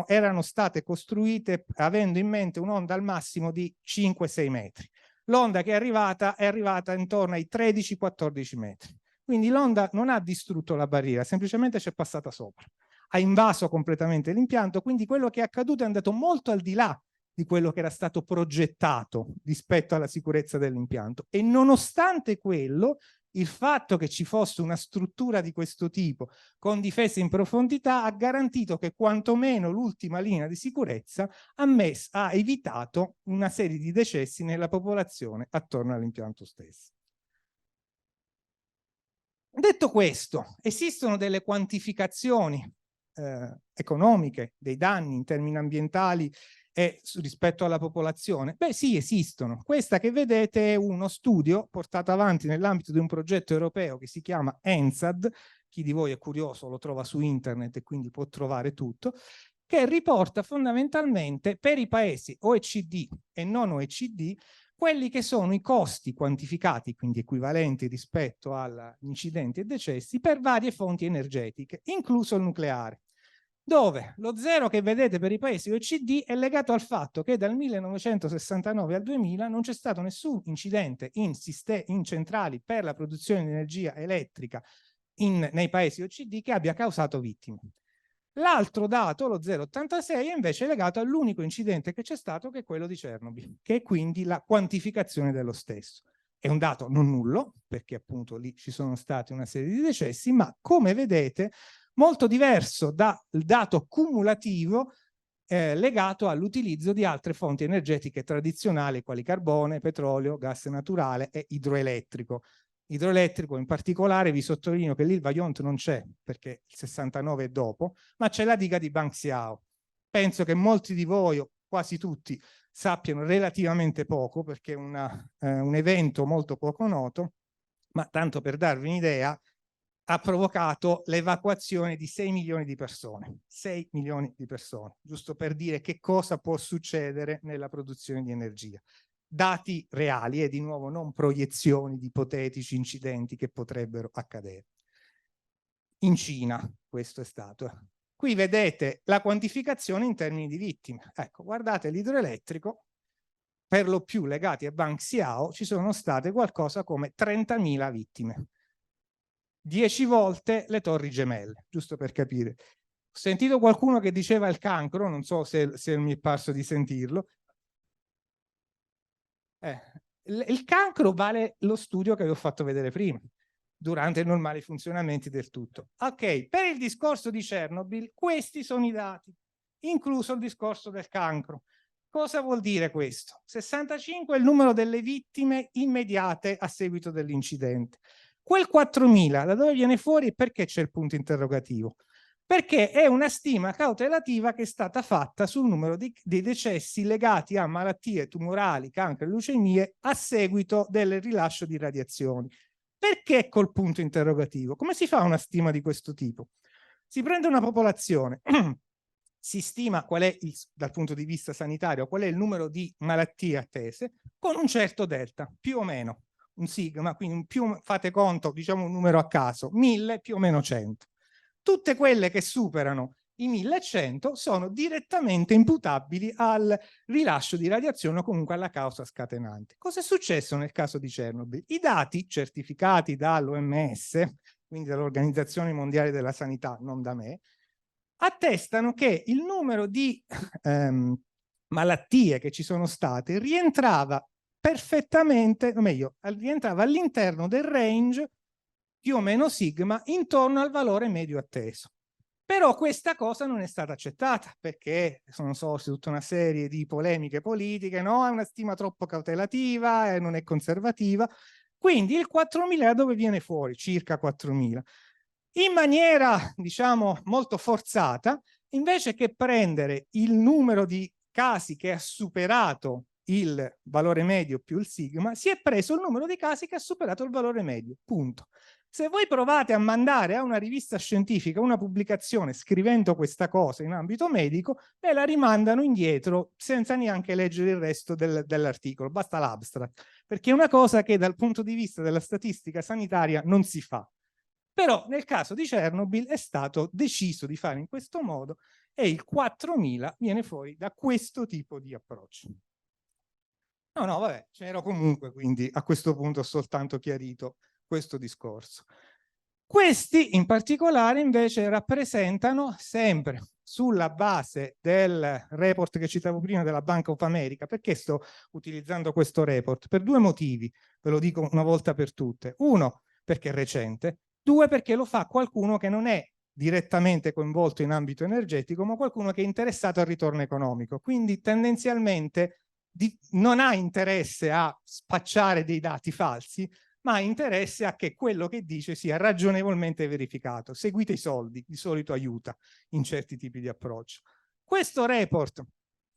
S2: erano state costruite avendo in mente un'onda al massimo di 5-6 metri. L'onda che è arrivata intorno ai 13-14 metri. Quindi l'onda non ha distrutto la barriera, semplicemente ci è passata sopra. Ha invaso completamente l'impianto, quindi quello che è accaduto è andato molto al di là di quello che era stato progettato rispetto alla sicurezza dell'impianto. E nonostante quello, il fatto che ci fosse una struttura di questo tipo con difesa in profondità ha garantito che quantomeno l'ultima linea di sicurezza ha evitato una serie di decessi nella popolazione attorno all'impianto stesso. Detto questo, esistono delle quantificazioni economiche dei danni in termini ambientali e rispetto alla popolazione? Beh sì, esistono. Questa che vedete è uno studio portato avanti nell'ambito di un progetto europeo che si chiama ENSAD, chi di voi è curioso lo trova su internet e quindi può trovare tutto, che riporta fondamentalmente per i paesi OECD e non OECD quelli che sono i costi quantificati, quindi equivalenti rispetto agli incidenti e decessi, per varie fonti energetiche, incluso il nucleare, dove lo zero che vedete per i paesi OECD è legato al fatto che dal 1969 al 2000 non c'è stato nessun incidente in centrali per la produzione di energia elettrica nei paesi OECD che abbia causato vittime. L'altro dato, lo 0,86, è invece legato all'unico incidente che c'è stato, che è quello di Chernobyl, che è quindi la quantificazione dello stesso. È un dato non nullo, perché appunto lì ci sono stati una serie di decessi, ma come vedete molto diverso dal dato cumulativo legato all'utilizzo di altre fonti energetiche tradizionali, quali carbone, petrolio, gas naturale e idroelettrico. Idroelettrico in particolare vi sottolineo che lì il Vaillant non c'è, perché il 69 è dopo, ma c'è la diga di Banxiao. Penso che molti di voi, o quasi tutti, sappiano relativamente poco, perché è un evento molto poco noto, ma tanto per darvi un'idea, ha provocato l'evacuazione di 6 milioni di persone. 6 milioni di persone, giusto per dire che cosa può succedere nella produzione di energia. Dati reali e di nuovo non proiezioni di ipotetici incidenti che potrebbero accadere. In Cina questo è stato. Qui vedete la quantificazione in termini di vittime. Ecco, guardate l'idroelettrico, per lo più legati a Banxiao, ci sono state qualcosa come 30.000 vittime. 10 volte le torri gemelle, giusto per capire. Ho sentito qualcuno che diceva il cancro, non so se mi è parso di sentirlo. Il cancro vale lo studio che vi ho fatto vedere prima, durante i normali funzionamenti del tutto. Ok, per il discorso di Chernobyl, questi sono i dati, incluso il discorso del cancro. Cosa vuol dire questo? 65 è il numero delle vittime immediate a seguito dell'incidente. Quel 4.000, da dove viene fuori e perché c'è il punto interrogativo? Perché è una stima cautelativa che è stata fatta sul numero dei decessi legati a malattie tumorali, cancro e leucemie a seguito del rilascio di radiazioni. Perché col punto interrogativo? Come si fa una stima di questo tipo? Si prende una popolazione, si stima qual è, dal punto di vista sanitario, qual è il numero di malattie attese, con un certo delta, più o meno, un sigma, quindi fate conto, diciamo un numero a caso, 1000 più o meno 100. Tutte quelle che superano i 1100 sono direttamente imputabili al rilascio di radiazione o comunque alla causa scatenante. Cosa è successo nel caso di Chernobyl? I dati certificati dall'OMS, quindi dall'Organizzazione Mondiale della Sanità, non da me, attestano che il numero di malattie che ci sono state rientrava perfettamente, o meglio, rientrava all'interno del range più o meno sigma intorno al valore medio atteso. Però questa cosa non è stata accettata perché sono sorte tutta una serie di polemiche politiche, no? È una stima troppo cautelativa, non è conservativa. Quindi il 4.000 da dove viene fuori? Circa 4.000. In maniera, diciamo, molto forzata, invece che prendere il numero di casi che ha superato il valore medio più il sigma, si è preso il numero di casi che ha superato il valore medio, punto. Se voi provate a mandare a una rivista scientifica una pubblicazione scrivendo questa cosa in ambito medico, ve la rimandano indietro senza neanche leggere il resto dell'articolo, basta l'abstract, perché è una cosa che dal punto di vista della statistica sanitaria non si fa. Però nel caso di Chernobyl è stato deciso di fare in questo modo e il 4.000 viene fuori da questo tipo di approccio. No, vabbè, c'ero comunque, quindi a questo punto ho soltanto chiarito questo discorso. Questi in particolare invece rappresentano sempre sulla base del report che citavo prima della Bank of America. Perché sto utilizzando questo report? Per due motivi, ve lo dico una volta per tutte. Uno, perché è recente. Due, perché lo fa qualcuno che non è direttamente coinvolto in ambito energetico, ma qualcuno che è interessato al ritorno economico. Quindi tendenzialmente non ha interesse a spacciare dei dati falsi, ma ha interesse a che quello che dice sia ragionevolmente verificato. Seguite i soldi, di solito aiuta in certi tipi di approccio. Questo report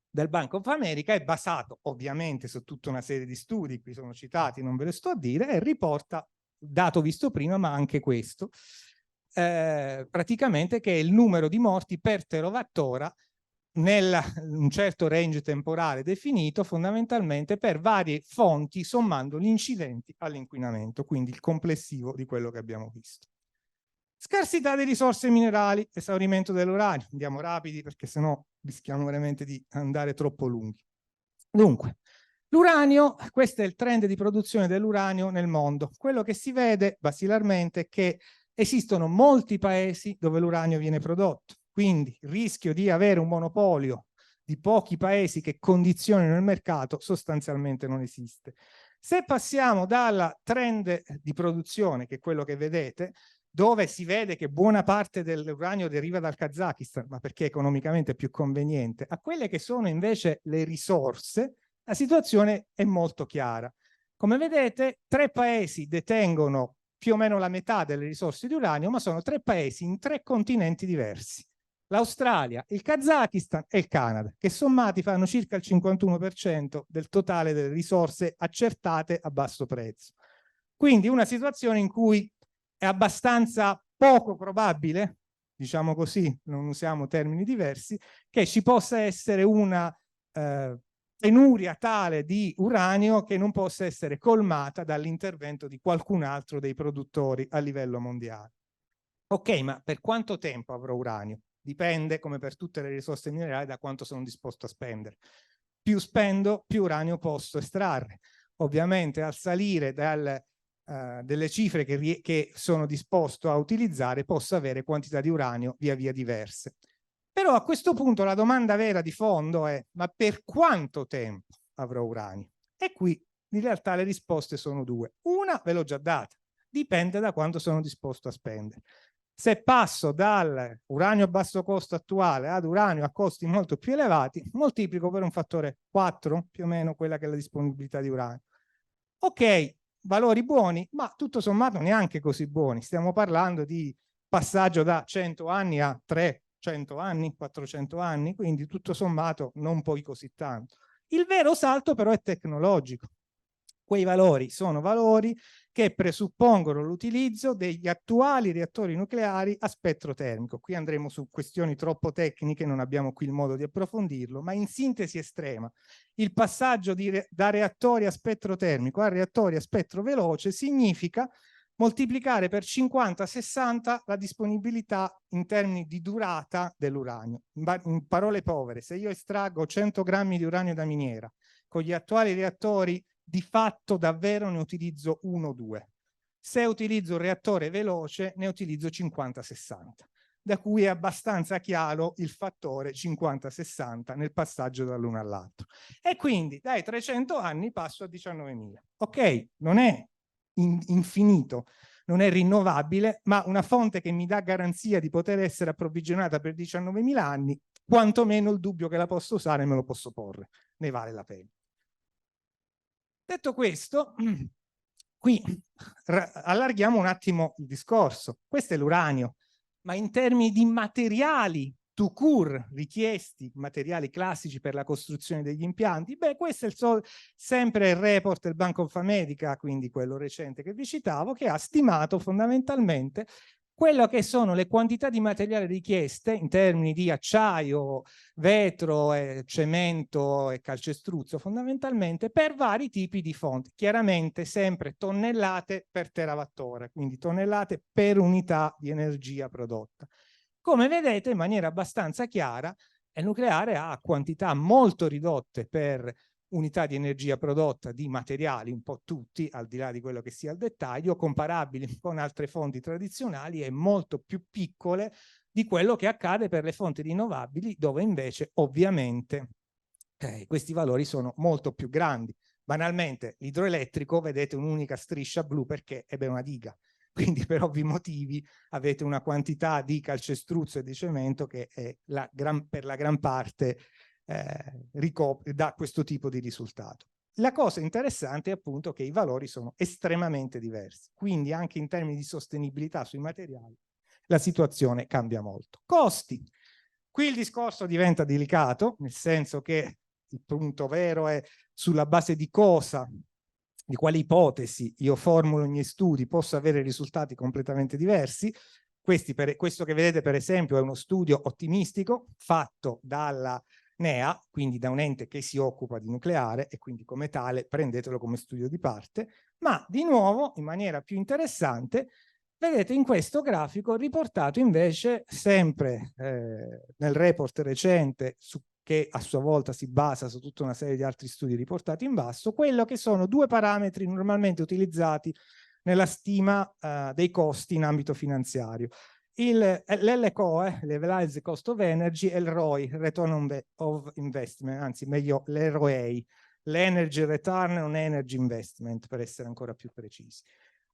S2: del Bank of America è basato ovviamente su tutta una serie di studi, qui sono citati, non ve le sto a dire, e riporta, dato visto prima, ma anche questo, praticamente che è il numero di morti per terawattora un certo range temporale definito fondamentalmente per varie fonti sommando gli incidenti all'inquinamento, quindi il complessivo di quello che abbiamo visto. Scarsità di risorse minerali, esaurimento dell'uranio. Andiamo rapidi perché sennò rischiamo veramente di andare troppo lunghi. Dunque, l'uranio, questo è il trend di produzione dell'uranio nel mondo. Quello che si vede basilarmente è che esistono molti paesi dove l'uranio viene prodotto. Quindi il rischio di avere un monopolio di pochi paesi che condizionano il mercato sostanzialmente non esiste. Se passiamo dalla trend di produzione, che è quello che vedete, dove si vede che buona parte dell'uranio deriva dal Kazakistan, ma perché economicamente è più conveniente, a quelle che sono invece le risorse, la situazione è molto chiara. Come vedete, 3 paesi detengono più o meno la metà delle risorse di uranio, ma sono 3 paesi in 3 continenti diversi. L'Australia, il Kazakistan e il Canada, che sommati fanno circa il 51% del totale delle risorse accertate a basso prezzo. Quindi una situazione in cui è abbastanza poco probabile, diciamo così, non usiamo termini diversi, che ci possa essere una penuria tale di uranio che non possa essere colmata dall'intervento di qualcun altro dei produttori a livello mondiale. Ok, ma per quanto tempo avrò uranio? Dipende, come per tutte le risorse minerali, da quanto sono disposto a spendere. Più spendo, più uranio posso estrarre. Ovviamente al salire delle cifre che sono disposto a utilizzare, possa avere quantità di uranio via via diverse. Però a questo punto la domanda vera di fondo è: ma per quanto tempo avrò uranio? E qui in realtà le risposte sono due. Una ve l'ho già data: dipende da quanto sono disposto a spendere. Se passo dal uranio a basso costo attuale ad uranio a costi molto più elevati, moltiplico per un fattore 4 più o meno quella che è la disponibilità di uranio. Ok, valori buoni, ma tutto sommato neanche così buoni. Stiamo parlando di passaggio da 100 anni a 300 anni, 400 anni, quindi tutto sommato non poi così tanto. Il vero salto però è tecnologico. Quei valori sono valori che presuppongono l'utilizzo degli attuali reattori nucleari a spettro termico. Qui andremo su questioni troppo tecniche, non abbiamo qui il modo di approfondirlo, ma in sintesi estrema, il passaggio da reattori a spettro termico a reattori a spettro veloce significa moltiplicare per 50-60 la disponibilità in termini di durata dell'uranio. In parole povere, se io estraggo 100 grammi di uranio da miniera, con gli attuali reattori di fatto davvero ne utilizzo 1-2. Se utilizzo un reattore veloce ne utilizzo 50-60, da cui è abbastanza chiaro il fattore 50-60 nel passaggio dall'uno all'altro. E quindi dai 300 anni passo a 19.000. Ok, non è infinito, non è rinnovabile, ma una fonte che mi dà garanzia di poter essere approvvigionata per 19.000 anni, quantomeno il dubbio che la posso usare me lo posso porre, ne vale la pena. Detto questo, qui allarghiamo un attimo il discorso. Questo è l'uranio, ma in termini di materiali tout court richiesti, materiali classici per la costruzione degli impianti, beh, questo è sempre il report del Bank of America, quindi quello recente che vi citavo, che ha stimato fondamentalmente quello che sono le quantità di materiale richieste in termini di acciaio, vetro, cemento e calcestruzzo fondamentalmente per vari tipi di fonti, chiaramente sempre tonnellate per terawattora, quindi tonnellate per unità di energia prodotta. Come vedete in maniera abbastanza chiara il nucleare ha quantità molto ridotte per unità di energia prodotta di materiali, un po' tutti, al di là di quello che sia il dettaglio, comparabili con altre fonti tradizionali e molto più piccole di quello che accade per le fonti rinnovabili, dove invece ovviamente questi valori sono molto più grandi. Banalmente l'idroelettrico vedete un'unica striscia blu perché è una diga, quindi per ovvi motivi avete una quantità di calcestruzzo e di cemento che è per la gran parte dà questo tipo di risultato. La cosa interessante è appunto che i valori sono estremamente diversi, quindi anche in termini di sostenibilità sui materiali la situazione cambia molto. Costi. Qui il discorso diventa delicato, nel senso che il punto vero è sulla base di cosa, di quali ipotesi io formulo i miei studi, posso avere risultati completamente diversi. Questo che vedete per esempio è uno studio ottimistico fatto dalla NEA, quindi da un ente che si occupa di nucleare e quindi come tale prendetelo come studio di parte, ma di nuovo in maniera più interessante vedete in questo grafico riportato invece sempre nel report recente che a sua volta si basa su tutta una serie di altri studi riportati in basso, quello che sono due parametri normalmente utilizzati nella stima dei costi in ambito finanziario. L'LCOE, Levelized Cost of Energy, e il ROI, Return of Investment, anzi meglio l'ROE, l'Energy Return on Energy Investment, per essere ancora più precisi.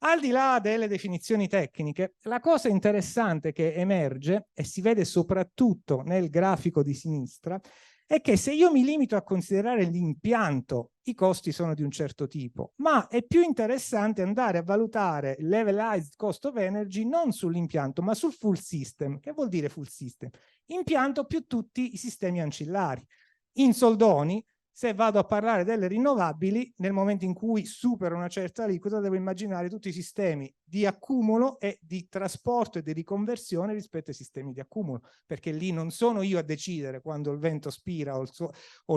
S2: Al di là delle definizioni tecniche, la cosa interessante che emerge, e si vede soprattutto nel grafico di sinistra, è che se io mi limito a considerare l'impianto, i costi sono di un certo tipo, ma è più interessante andare a valutare levelized cost of energy non sull'impianto, ma sul full system. Che vuol dire full system? Impianto più tutti i sistemi ancillari. In soldoni, se vado a parlare delle rinnovabili, nel momento in cui supero una certa aliquota, devo immaginare tutti i sistemi di accumulo e di trasporto e di riconversione rispetto ai sistemi di accumulo, perché lì non sono io a decidere quando il vento spira o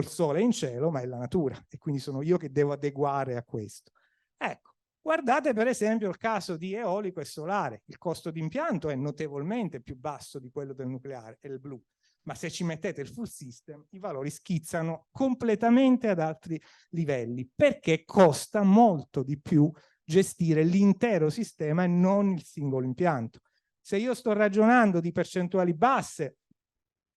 S2: il sole è in cielo, ma è la natura, e quindi sono io che devo adeguare a questo. Ecco, guardate per esempio il caso di eolico e solare. Il costo di impianto è notevolmente più basso di quello del nucleare, è il blu. Ma se ci mettete il full system, i valori schizzano completamente ad altri livelli, perché costa molto di più gestire l'intero sistema e non il singolo impianto. Se io sto ragionando di percentuali basse,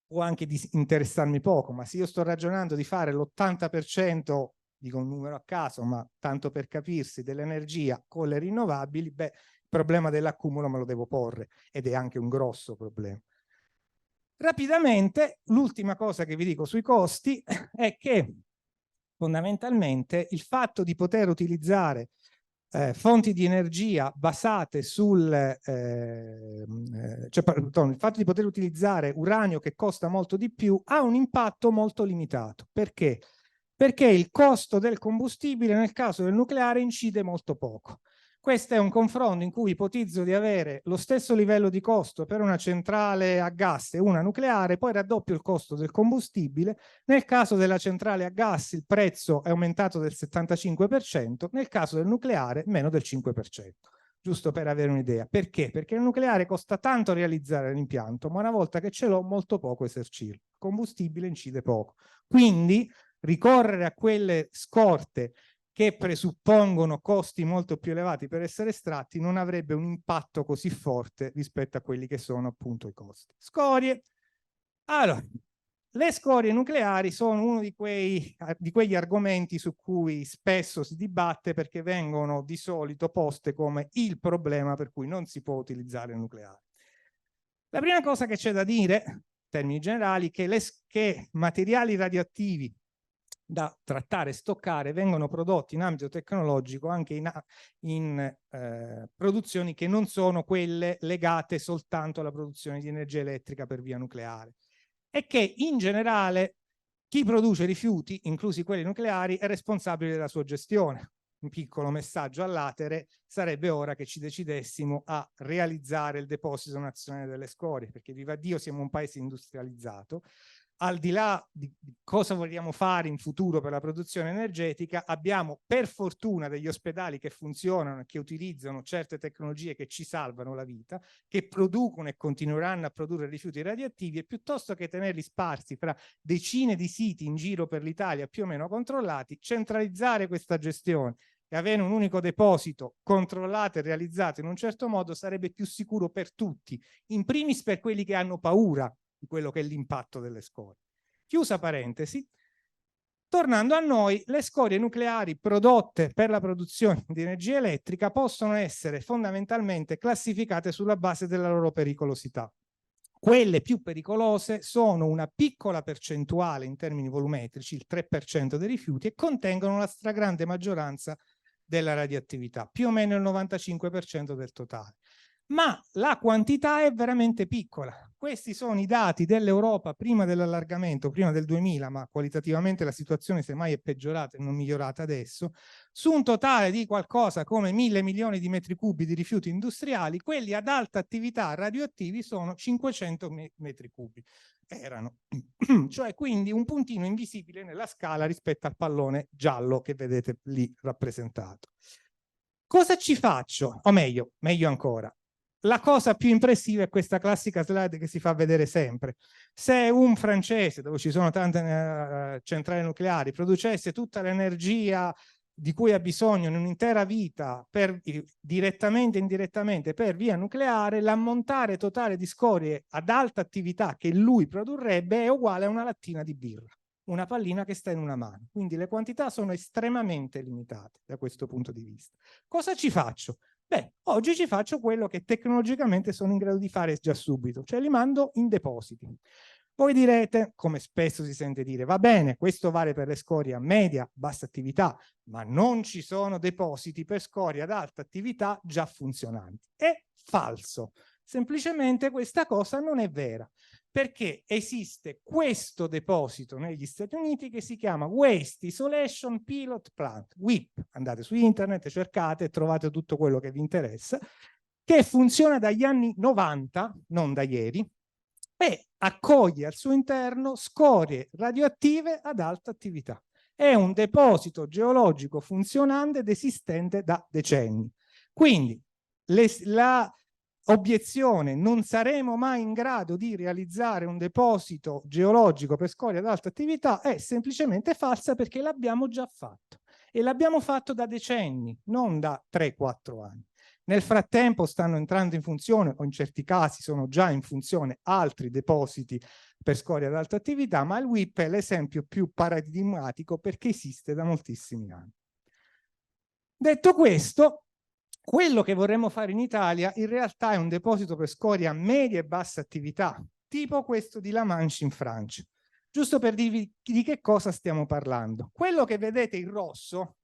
S2: può anche interessarmi poco, ma se io sto ragionando di fare l'80%, dico un numero a caso, ma tanto per capirsi, dell'energia con le rinnovabili, beh, il problema dell'accumulo me lo devo porre, ed è anche un grosso problema. Rapidamente, l'ultima cosa che vi dico sui costi è che fondamentalmente il fatto di poter utilizzare fonti di energia basate sul il fatto di poter utilizzare uranio che costa molto di più ha un impatto molto limitato. Perché? Perché il costo del combustibile nel caso del nucleare incide molto poco. Questo è un confronto in cui ipotizzo di avere lo stesso livello di costo per una centrale a gas e una nucleare, poi raddoppio il costo del combustibile. Nel caso della centrale a gas il prezzo è aumentato del 75%, nel caso del nucleare meno del 5%. Giusto per avere un'idea. Perché? Perché il nucleare costa tanto realizzare l'impianto, ma una volta che ce l'ho molto poco esercirlo. Il combustibile incide poco. Quindi ricorrere a quelle scorte che presuppongono costi molto più elevati per essere estratti non avrebbe un impatto così forte rispetto a quelli che sono appunto i costi. Scorie. Allora, le scorie nucleari sono uno di quegli argomenti su cui spesso si dibatte perché vengono di solito poste come il problema per cui non si può utilizzare il nucleare. La prima cosa che c'è da dire, in termini generali, è che materiali radioattivi da trattare e stoccare vengono prodotti in ambito tecnologico anche in produzioni che non sono quelle legate soltanto alla produzione di energia elettrica per via nucleare, e che in generale chi produce rifiuti, inclusi quelli nucleari, è responsabile della sua gestione. Un piccolo messaggio all'atere: sarebbe ora che ci decidessimo a realizzare il deposito nazionale delle scorie, perché viva Dio siamo un paese industrializzato. Al di là di cosa vogliamo fare in futuro per la produzione energetica, abbiamo per fortuna degli ospedali che funzionano e che utilizzano certe tecnologie che ci salvano la vita, che producono e continueranno a produrre rifiuti radioattivi, e piuttosto che tenerli sparsi fra decine di siti in giro per l'Italia più o meno controllati, centralizzare questa gestione e avere un unico deposito controllato e realizzato in un certo modo sarebbe più sicuro per tutti, in primis per quelli che hanno paura di quello che è l'impatto delle scorie. Chiusa parentesi, tornando a noi, le scorie nucleari prodotte per la produzione di energia elettrica possono essere fondamentalmente classificate sulla base della loro pericolosità. Quelle più pericolose sono una piccola percentuale in termini volumetrici, il 3% dei rifiuti, e contengono la stragrande maggioranza della radioattività, più o meno il 95% del totale. Ma la quantità è veramente piccola. Questi sono i dati dell'Europa prima dell'allargamento, prima del 2000, ma qualitativamente la situazione semmai è peggiorata e non migliorata adesso. Su un totale di qualcosa come 1.000 milioni di metri cubi di rifiuti industriali, quelli ad alta attività radioattivi sono 500 metri cubi. Erano, cioè quindi un puntino invisibile nella scala rispetto al pallone giallo che vedete lì rappresentato. Cosa ci faccio? O meglio ancora, la cosa più impressiva è questa classica slide che si fa vedere sempre. Se un francese, dove ci sono tante centrali nucleari, producesse tutta l'energia di cui ha bisogno in un'intera vita direttamente e indirettamente per via nucleare, l'ammontare totale di scorie ad alta attività che lui produrrebbe è uguale a una lattina di birra, una pallina che sta in una mano. Quindi le quantità sono estremamente limitate da questo punto di vista. Cosa ci faccio? Beh, oggi ci faccio quello che tecnologicamente sono in grado di fare già subito, cioè li mando in depositi. Voi direte, come spesso si sente dire, va bene, questo vale per le scorie a media, bassa attività, ma non ci sono depositi per scorie ad alta attività già funzionanti. È falso. Semplicemente questa cosa non è vera, perché esiste questo deposito negli Stati Uniti che si chiama Waste Isolation Pilot Plant, WIPP. Andate su internet, cercate e trovate tutto quello che vi interessa, che funziona dagli anni 90, non da ieri, e accoglie al suo interno scorie radioattive ad alta attività. È un deposito geologico funzionante ed esistente da decenni. Quindi la obiezione non saremo mai in grado di realizzare un deposito geologico per scorie ad alta attività è semplicemente falsa, perché l'abbiamo già fatto. E l'abbiamo fatto da decenni, non da 3-4 anni. Nel frattempo stanno entrando in funzione, o in certi casi sono già in funzione, altri depositi per scorie ad alta attività, ma il WIP è l'esempio più paradigmatico perché esiste da moltissimi anni. Detto questo, quello che vorremmo fare in Italia in realtà è un deposito per scorie a media e bassa attività, tipo questo di La Manche in Francia. Giusto per dirvi di che cosa stiamo parlando. Quello che vedete in rosso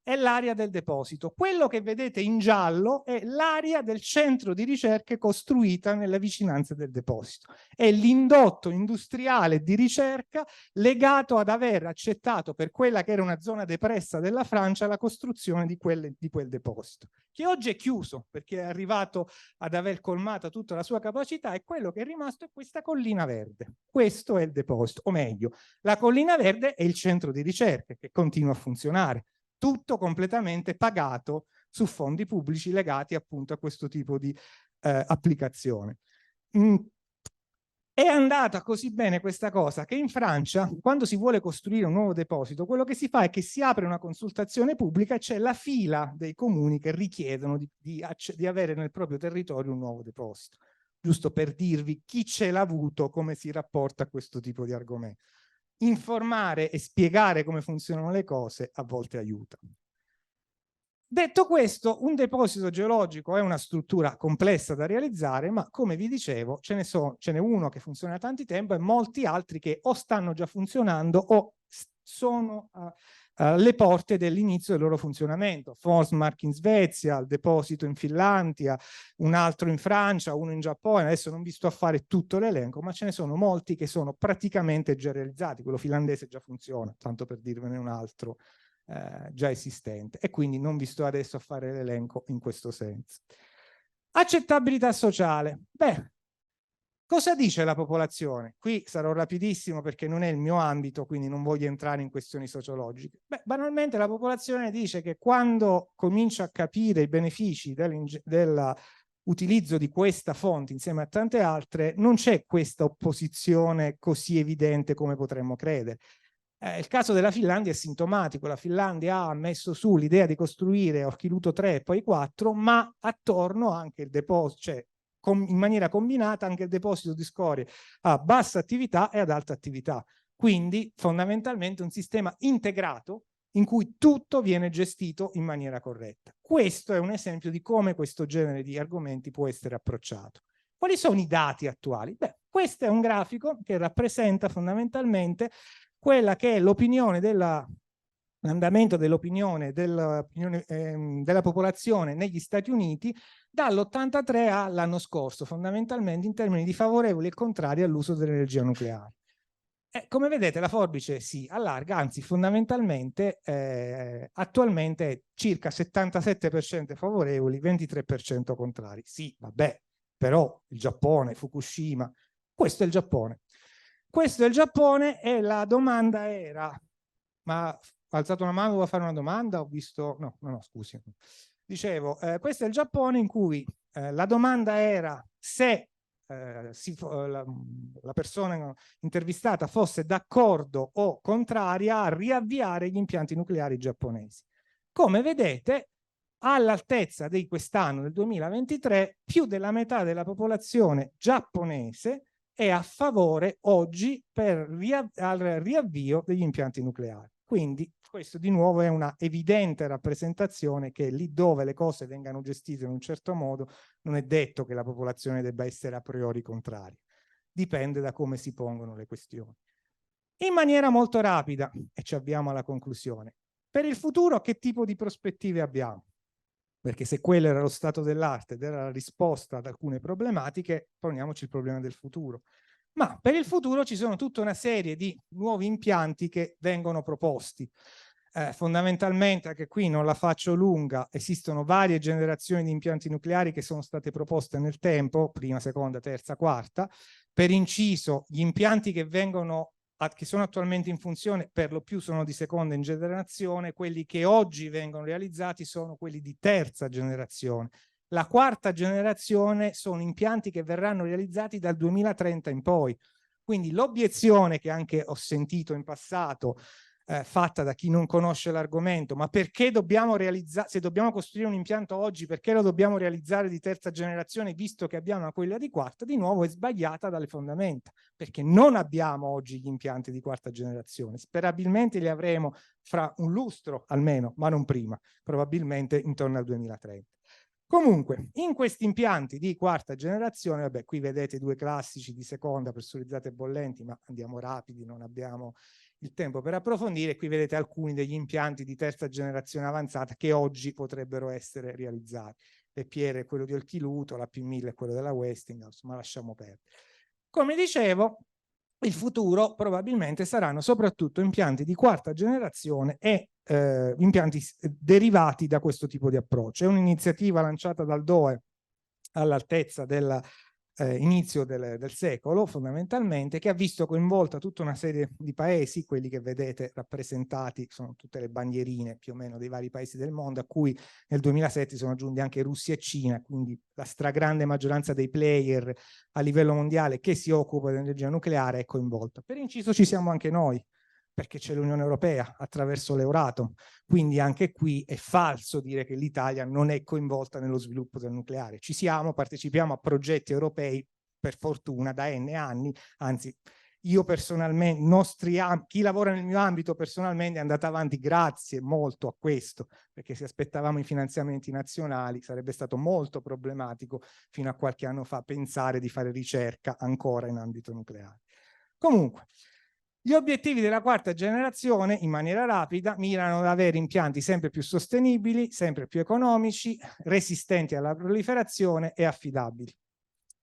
S2: è l'area del deposito. Quello che vedete in giallo è l'area del centro di ricerche costruita nelle vicinanze del deposito. È l'indotto industriale di ricerca legato ad aver accettato per quella che era una zona depressa della Francia la costruzione di quel deposito, che oggi è chiuso perché è arrivato ad aver colmato tutta la sua capacità, e quello che è rimasto è questa collina verde. Questo è il deposito, o meglio, la collina verde è il centro di ricerca che continua a funzionare. Tutto completamente pagato su fondi pubblici legati appunto a questo tipo di applicazione. È andata così bene questa cosa che in Francia, quando si vuole costruire un nuovo deposito, quello che si fa è che si apre una consultazione pubblica e c'è la fila dei comuni che richiedono di avere nel proprio territorio un nuovo deposito. Giusto per dirvi chi ce l'ha avuto, come si rapporta a questo tipo di argomento. Informare e spiegare come funzionano le cose a volte aiuta. Detto questo, un deposito geologico è una struttura complessa da realizzare, ma come vi dicevo ce n'è uno che funziona da tanto tempo e molti altri che o stanno già funzionando o sono alle porte dell'inizio del loro funzionamento. Forsmark in Svezia, il deposito in Finlandia, un altro in Francia, uno in Giappone. Adesso non vi sto a fare tutto l'elenco, ma ce ne sono molti che sono praticamente già realizzati. Quello finlandese già funziona, tanto per dirvene un altro già esistente, e quindi non vi sto adesso a fare l'elenco in questo senso. Accettabilità sociale. Beh, cosa dice la popolazione? Qui sarò rapidissimo perché non è il mio ambito, quindi non voglio entrare in questioni sociologiche. Beh, banalmente la popolazione dice che quando comincia a capire i benefici dell'utilizzo di questa fonte insieme a tante altre, non c'è questa opposizione così evidente come potremmo credere. Il caso della Finlandia è sintomatico. La Finlandia ha messo su l'idea di costruire Olkiluoto 3 e poi 4, ma attorno anche il deposito, cioè in maniera combinata anche il deposito di scorie a bassa attività e ad alta attività. Quindi fondamentalmente un sistema integrato in cui tutto viene gestito in maniera corretta. Questo è un esempio di come questo genere di argomenti può essere approcciato. Quali sono i dati attuali? Beh, questo è un grafico che rappresenta fondamentalmente quella che è l'opinione l'andamento dell'opinione della popolazione negli Stati Uniti dall'83 all'anno scorso, fondamentalmente in termini di favorevoli e contrari all'uso dell'energia nucleare. Come vedete la forbice si allarga, anzi fondamentalmente attualmente è circa 77% favorevoli, 23% contrari. Sì, vabbè, però il Giappone, Fukushima, questo è il Giappone. Questo è il Giappone e la domanda era, ma ho alzato una mano, devo fare una domanda? Ho visto, no, scusi. Dicevo, questo è il Giappone in cui la domanda era se la persona intervistata fosse d'accordo o contraria a riavviare gli impianti nucleari giapponesi. Come vedete, all'altezza di quest'anno, del 2023, più della metà della popolazione giapponese è a favore oggi al riavvio degli impianti nucleari. Quindi questo di nuovo è una evidente rappresentazione che lì dove le cose vengano gestite in un certo modo non è detto che la popolazione debba essere a priori contraria. Dipende da come si pongono le questioni. In maniera molto rapida, e ci avviamo alla conclusione, per il futuro che tipo di prospettive abbiamo? Perché se quello era lo stato dell'arte ed era la risposta ad alcune problematiche, poniamoci il problema del futuro. Ma per il futuro ci sono tutta una serie di nuovi impianti che vengono proposti. Fondamentalmente, anche qui non la faccio lunga, esistono varie generazioni di impianti nucleari che sono state proposte nel tempo, prima, seconda, terza, quarta. Per inciso, gli impianti che sono attualmente in funzione per lo più sono di seconda generazione, quelli che oggi vengono realizzati sono quelli di terza generazione. La quarta generazione sono impianti che verranno realizzati dal 2030 in poi. Quindi l'obiezione che anche ho sentito in passato fatta da chi non conosce l'argomento, ma perché dobbiamo realizzare, se dobbiamo costruire un impianto oggi, perché lo dobbiamo realizzare di terza generazione visto che abbiamo quella di quarta, di nuovo è sbagliata dalle fondamenta, perché non abbiamo oggi gli impianti di quarta generazione, sperabilmente li avremo fra un lustro almeno, ma non prima, probabilmente intorno al 2030. Comunque, in questi impianti di quarta generazione, vabbè, qui vedete due classici di seconda, pressurizzati e bollenti, ma andiamo rapidi, non abbiamo il tempo per approfondire. Qui vedete alcuni degli impianti di terza generazione avanzata che oggi potrebbero essere realizzati. L'EPR è quello di Olkiluoto, la P1000 è quello della Westinghouse, ma lasciamo perdere. Come dicevo, il futuro probabilmente saranno soprattutto impianti di quarta generazione e impianti derivati da questo tipo di approccio. È un'iniziativa lanciata dal DOE all'altezza del inizio del secolo, fondamentalmente, che ha visto coinvolta tutta una serie di paesi, quelli che vedete rappresentati sono tutte le bandierine più o meno dei vari paesi del mondo, a cui nel 2007 sono aggiunti anche Russia e Cina, quindi la stragrande maggioranza dei player a livello mondiale che si occupa dell'energia nucleare è coinvolta. Per inciso ci siamo anche noi, perché c'è l'Unione Europea attraverso l'Euratom, quindi anche qui è falso dire che l'Italia non è coinvolta nello sviluppo del nucleare. Ci siamo, partecipiamo a progetti europei per fortuna da N anni, anzi io personalmente, chi lavora nel mio ambito personalmente è andato avanti grazie molto a questo, perché se aspettavamo i finanziamenti nazionali sarebbe stato molto problematico fino a qualche anno fa pensare di fare ricerca ancora in ambito nucleare. Comunque, gli obiettivi della quarta generazione, in maniera rapida, mirano ad avere impianti sempre più sostenibili, sempre più economici, resistenti alla proliferazione e affidabili.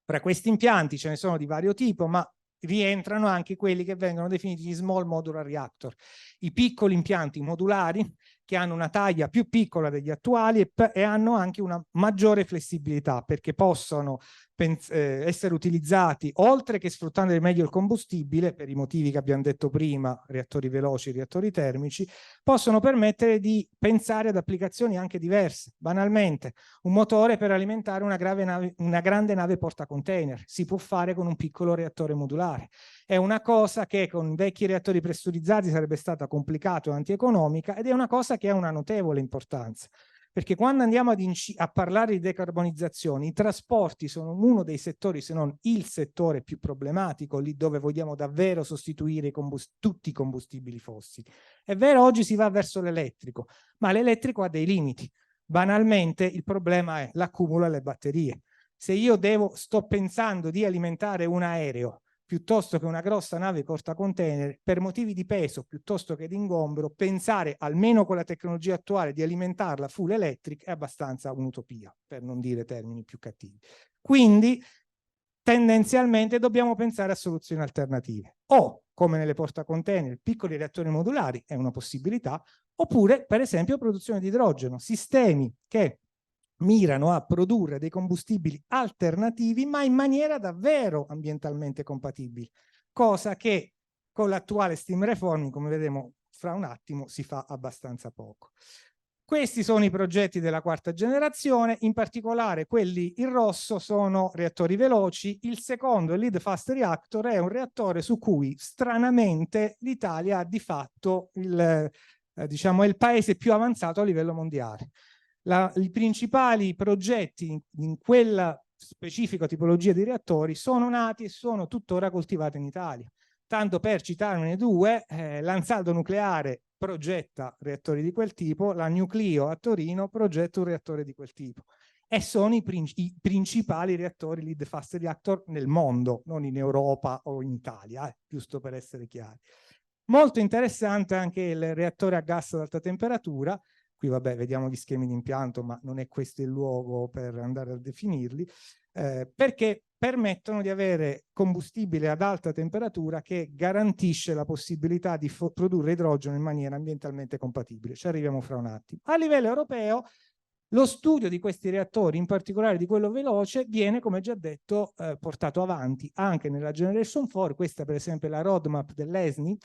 S2: Fra questi impianti ce ne sono di vario tipo, ma rientrano anche quelli che vengono definiti gli small modular reactor, i piccoli impianti modulari che hanno una taglia più piccola degli attuali e hanno anche una maggiore flessibilità, perché possono essere utilizzati, oltre che sfruttando meglio il combustibile, per i motivi che abbiamo detto prima, reattori veloci, reattori termici, possono permettere di pensare ad applicazioni anche diverse. Banalmente, un motore per alimentare una grande nave portacontainer si può fare con un piccolo reattore modulare. È una cosa che con vecchi reattori pressurizzati sarebbe stata complicata o antieconomica, ed è una cosa che ha una notevole importanza. Perché quando andiamo a parlare di decarbonizzazione, i trasporti sono uno dei settori, se non il settore più problematico, lì dove vogliamo davvero sostituire tutti i combustibili fossili. È vero, oggi si va verso l'elettrico, ma l'elettrico ha dei limiti. Banalmente il problema è l'accumulo alle batterie. Se io sto pensando di alimentare un aereo piuttosto che una grossa nave portacontainer, per motivi di peso piuttosto che di ingombro, pensare almeno con la tecnologia attuale di alimentarla full electric è abbastanza un'utopia, per non dire termini più cattivi. Quindi tendenzialmente dobbiamo pensare a soluzioni alternative. O, come nelle portacontainer, piccoli reattori modulari è una possibilità, oppure per esempio produzione di idrogeno, sistemi che mirano a produrre dei combustibili alternativi ma in maniera davvero ambientalmente compatibile, cosa che con l'attuale steam reforming, come vedremo fra un attimo, si fa abbastanza poco. Questi sono i progetti della quarta generazione, in particolare quelli in rosso sono reattori veloci. Il secondo, il Lead Fast Reactor, è un reattore su cui stranamente l'Italia ha di fatto diciamo, è il paese più avanzato a livello mondiale. I principali progetti in quella specifica tipologia di reattori sono nati e sono tuttora coltivati in Italia. Tanto per citarne due, l'Ansaldo Nucleare progetta reattori di quel tipo, la Nucleo a Torino progetta un reattore di quel tipo. E sono i principali reattori Lead Fast Reactor nel mondo, non in Europa o in Italia, giusto per essere chiari. Molto interessante anche il reattore a gas ad alta temperatura. Qui vabbè vediamo gli schemi di impianto, ma non è questo il luogo per andare a definirli, perché permettono di avere combustibile ad alta temperatura che garantisce la possibilità di produrre idrogeno in maniera ambientalmente compatibile. Ci arriviamo fra un attimo. A livello europeo lo studio di questi reattori, in particolare di quello veloce, viene, come già detto, portato avanti anche nella Generation 4. Questa per esempio è la roadmap dell'ESNI,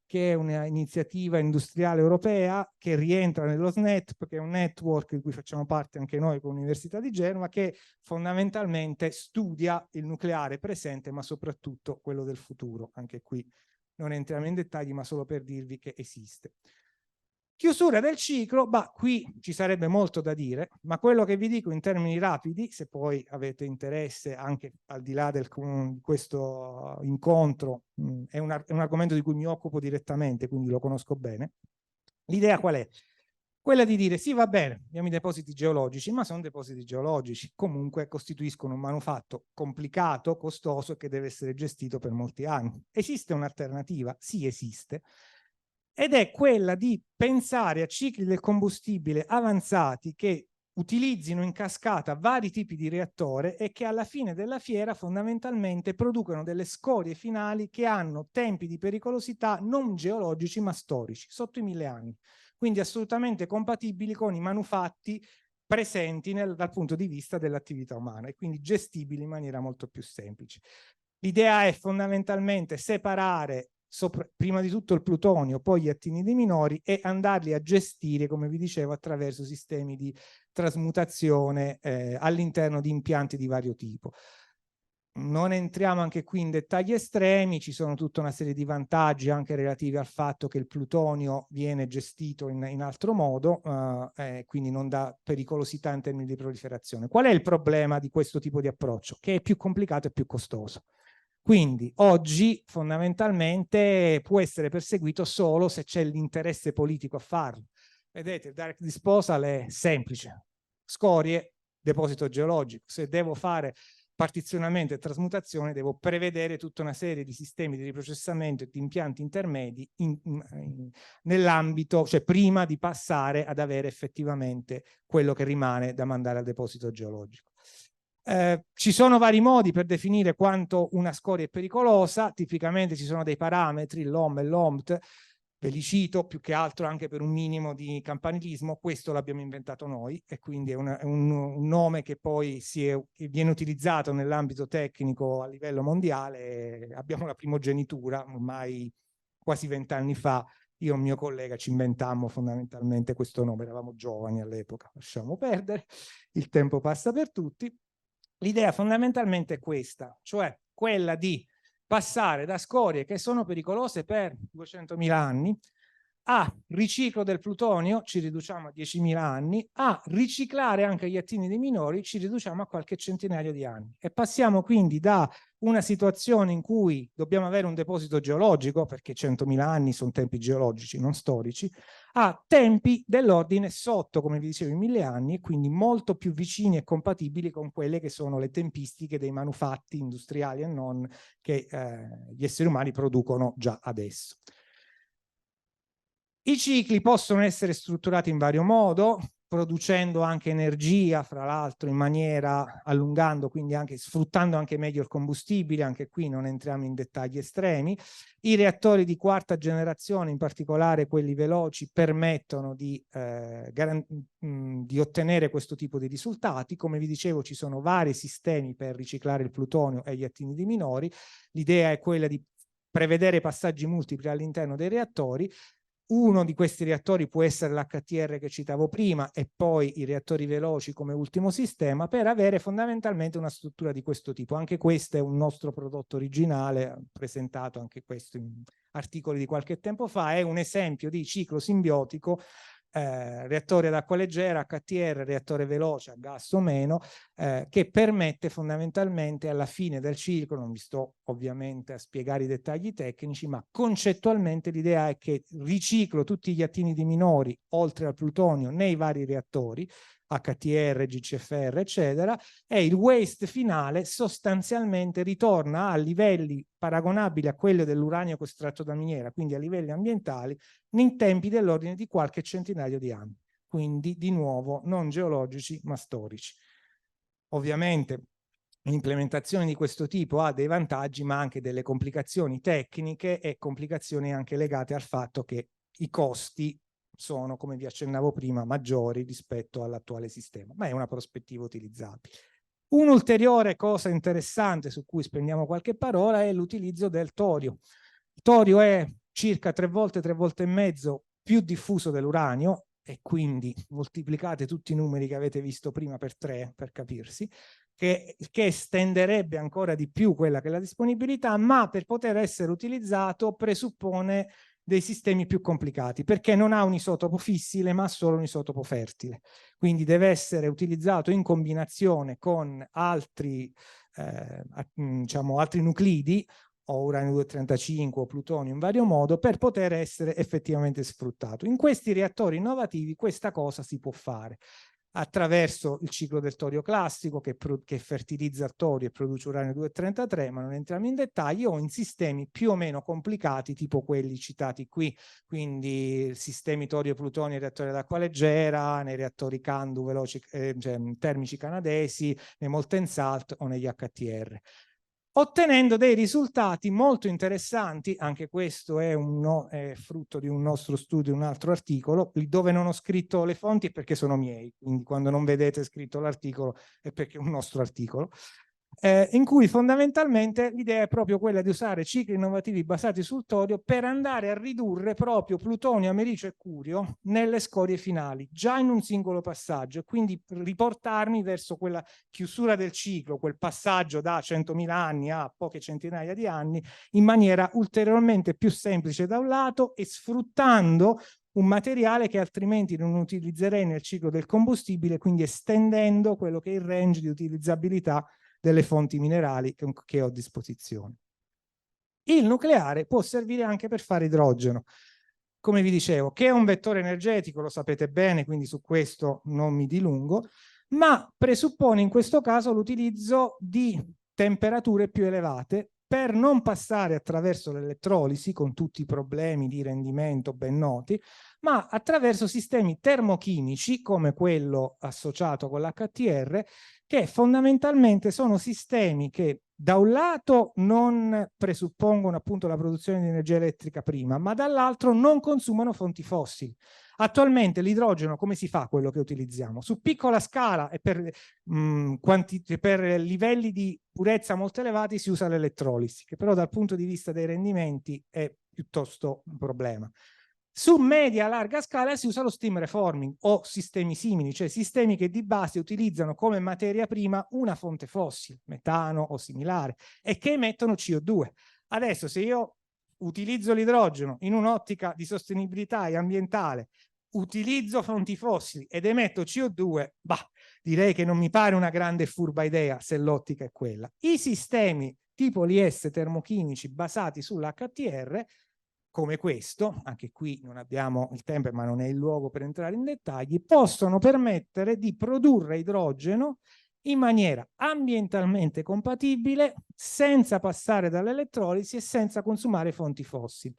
S2: che è un'iniziativa industriale europea che rientra nello SNET, che è un network di cui facciamo parte anche noi con l'Università di Genova, che fondamentalmente studia il nucleare presente, ma soprattutto quello del futuro. Anche qui non entriamo in dettagli, ma solo per dirvi che esiste. Chiusura del ciclo, qui ci sarebbe molto da dire, ma quello che vi dico in termini rapidi, se poi avete interesse anche al di là di questo incontro, è un argomento di cui mi occupo direttamente, quindi lo conosco bene. L'idea qual è? Quella di dire sì, va bene, abbiamo i depositi geologici, ma sono depositi geologici, comunque costituiscono un manufatto complicato, costoso e che deve essere gestito per molti anni. Esiste un'alternativa? Sì, esiste. Ed è quella di pensare a cicli del combustibile avanzati che utilizzino in cascata vari tipi di reattore e che alla fine della fiera fondamentalmente producono delle scorie finali che hanno tempi di pericolosità non geologici ma storici, sotto i 1000 anni. Quindi assolutamente compatibili con i manufatti presenti dal punto di vista dell'attività umana e quindi gestibili in maniera molto più semplice. L'idea è fondamentalmente separare prima di tutto il plutonio, poi gli attinidi minori e andarli a gestire, come vi dicevo, attraverso sistemi di trasmutazione all'interno di impianti di vario tipo. Non entriamo anche qui in dettagli estremi, ci sono tutta una serie di vantaggi anche relativi al fatto che il plutonio viene gestito in altro modo, quindi non dà pericolosità in termini di proliferazione. Qual è il problema di questo tipo di approccio? Che è più complicato e più costoso. Quindi oggi fondamentalmente può essere perseguito solo se c'è l'interesse politico a farlo. Vedete, il direct disposal è semplice. Scorie, deposito geologico. Se devo fare partizionamento e trasmutazione, devo prevedere tutta una serie di sistemi di riprocessamento e di impianti intermedi nell'ambito, cioè prima di passare ad avere effettivamente quello che rimane da mandare al deposito geologico. Ci sono vari modi per definire quanto una scoria è pericolosa, tipicamente ci sono dei parametri, l'OM e l'OMT, ve li cito più che altro anche per un minimo di campanilismo, questo l'abbiamo inventato noi e quindi è un nome che poi viene utilizzato nell'ambito tecnico a livello mondiale, abbiamo la primogenitura ormai quasi 20 anni fa, io e un mio collega ci inventammo fondamentalmente questo nome, eravamo giovani all'epoca, lasciamo perdere, il tempo passa per tutti. L'idea fondamentalmente è questa, cioè quella di passare da scorie che sono pericolose per 200.000 anni a riciclo del plutonio, ci riduciamo a 10.000 anni, a riciclare anche gli attinidi minori, ci riduciamo a qualche centinaio di anni. E passiamo quindi da una situazione in cui dobbiamo avere un deposito geologico, perché 100.000 anni sono tempi geologici, non storici, a tempi dell'ordine sotto, come vi dicevo, i 1.000 anni, e quindi molto più vicini e compatibili con quelle che sono le tempistiche dei manufatti industriali e non che gli esseri umani producono già adesso. I cicli possono essere strutturati in vario modo, producendo anche energia, fra l'altro in maniera allungando, quindi anche sfruttando anche meglio il combustibile, anche qui non entriamo in dettagli estremi. I reattori di quarta generazione, in particolare quelli veloci, permettono di ottenere questo tipo di risultati. Come vi dicevo, ci sono vari sistemi per riciclare il plutonio e gli attinidi minori. L'idea è quella di prevedere passaggi multipli all'interno dei reattori. Uno di questi reattori può essere l'HTR che citavo prima e poi i reattori veloci come ultimo sistema per avere fondamentalmente una struttura di questo tipo. Anche questo è un nostro prodotto originale, presentato anche questo in articoli di qualche tempo fa, è un esempio di ciclo simbiotico, reattore ad acqua leggera, HTR, reattore veloce a gas o meno, che permette fondamentalmente alla fine del ciclo, non vi sto ovviamente a spiegare i dettagli tecnici, ma concettualmente l'idea è che riciclo tutti gli attinidi minori oltre al plutonio nei vari reattori, HTR, GCFR, eccetera, e il waste finale sostanzialmente ritorna a livelli paragonabili a quelli dell'uranio estratto da miniera, quindi a livelli ambientali, in tempi dell'ordine di qualche centinaio di anni. Quindi, di nuovo, non geologici, ma storici. Ovviamente l'implementazione di questo tipo ha dei vantaggi, ma anche delle complicazioni tecniche e complicazioni anche legate al fatto che i costi sono, come vi accennavo prima, maggiori rispetto all'attuale sistema, ma è una prospettiva utilizzabile. Un'ulteriore cosa interessante su cui spendiamo qualche parola è l'utilizzo del torio. Il torio è circa 3 volte e mezzo più diffuso dell'uranio e quindi moltiplicate tutti i numeri che avete visto prima per 3 per capirsi. che estenderebbe ancora di più quella che è la disponibilità, ma per poter essere utilizzato presuppone dei sistemi più complicati, perché non ha un isotopo fissile, ma solo un isotopo fertile. Quindi deve essere utilizzato in combinazione con altri, diciamo, altri nuclidi, o uranio 235 o plutonio in vario modo, per poter essere effettivamente sfruttato. In questi reattori innovativi questa cosa si può fare attraverso il ciclo del torio classico che fertilizza il torio e produce uranio 233, ma non entriamo in dettagli, o in sistemi più o meno complicati tipo quelli citati qui, quindi sistemi torio-plutonio nei reattori ad acqua leggera, nei reattori CANDU veloci, cioè, termici canadesi, nei molten salt o negli HTR, ottenendo dei risultati molto interessanti. Anche questo è frutto di un nostro studio, un altro articolo, dove non ho scritto le fonti perché sono miei, quindi quando non vedete scritto l'articolo è perché è un nostro articolo, in cui fondamentalmente l'idea è proprio quella di usare cicli innovativi basati sul torio per andare a ridurre proprio plutonio, americio e curio nelle scorie finali, già in un singolo passaggio, e quindi riportarmi verso quella chiusura del ciclo, quel passaggio da 100.000 anni a poche centinaia di anni, in maniera ulteriormente più semplice da un lato e sfruttando un materiale che altrimenti non utilizzerei nel ciclo del combustibile, quindi estendendo quello che è il range di utilizzabilità delle fonti minerali che ho a disposizione. Il nucleare può servire anche per fare idrogeno, come vi dicevo, che è un vettore energetico, lo sapete bene, quindi su questo non mi dilungo, ma presuppone in questo caso l'utilizzo di temperature più elevate per non passare attraverso l'elettrolisi, con tutti i problemi di rendimento ben noti, ma attraverso sistemi termochimici come quello associato con l'HTR, che fondamentalmente sono sistemi che da un lato non presuppongono appunto la produzione di energia elettrica prima, ma dall'altro non consumano fonti fossili. Attualmente l'idrogeno come si fa quello che utilizziamo? Su piccola scala e per livelli di purezza molto elevati si usa l'elettrolisi, che però dal punto di vista dei rendimenti è piuttosto un problema. Su media e larga scala si usa lo steam reforming o sistemi simili, cioè sistemi che di base utilizzano come materia prima una fonte fossile, metano o similare, e che emettono CO2. Adesso, se io utilizzo l'idrogeno in un'ottica di sostenibilità e ambientale, utilizzo fonti fossili ed emetto CO2, bah, direi che non mi pare una grande e furba idea se l'ottica è quella. I sistemi tipo l'IS termochimici basati sull'HTR, come questo, anche qui non abbiamo il tempo ma non è il luogo per entrare in dettagli, possono permettere di produrre idrogeno in maniera ambientalmente compatibile, senza passare dall'elettrolisi e senza consumare fonti fossili.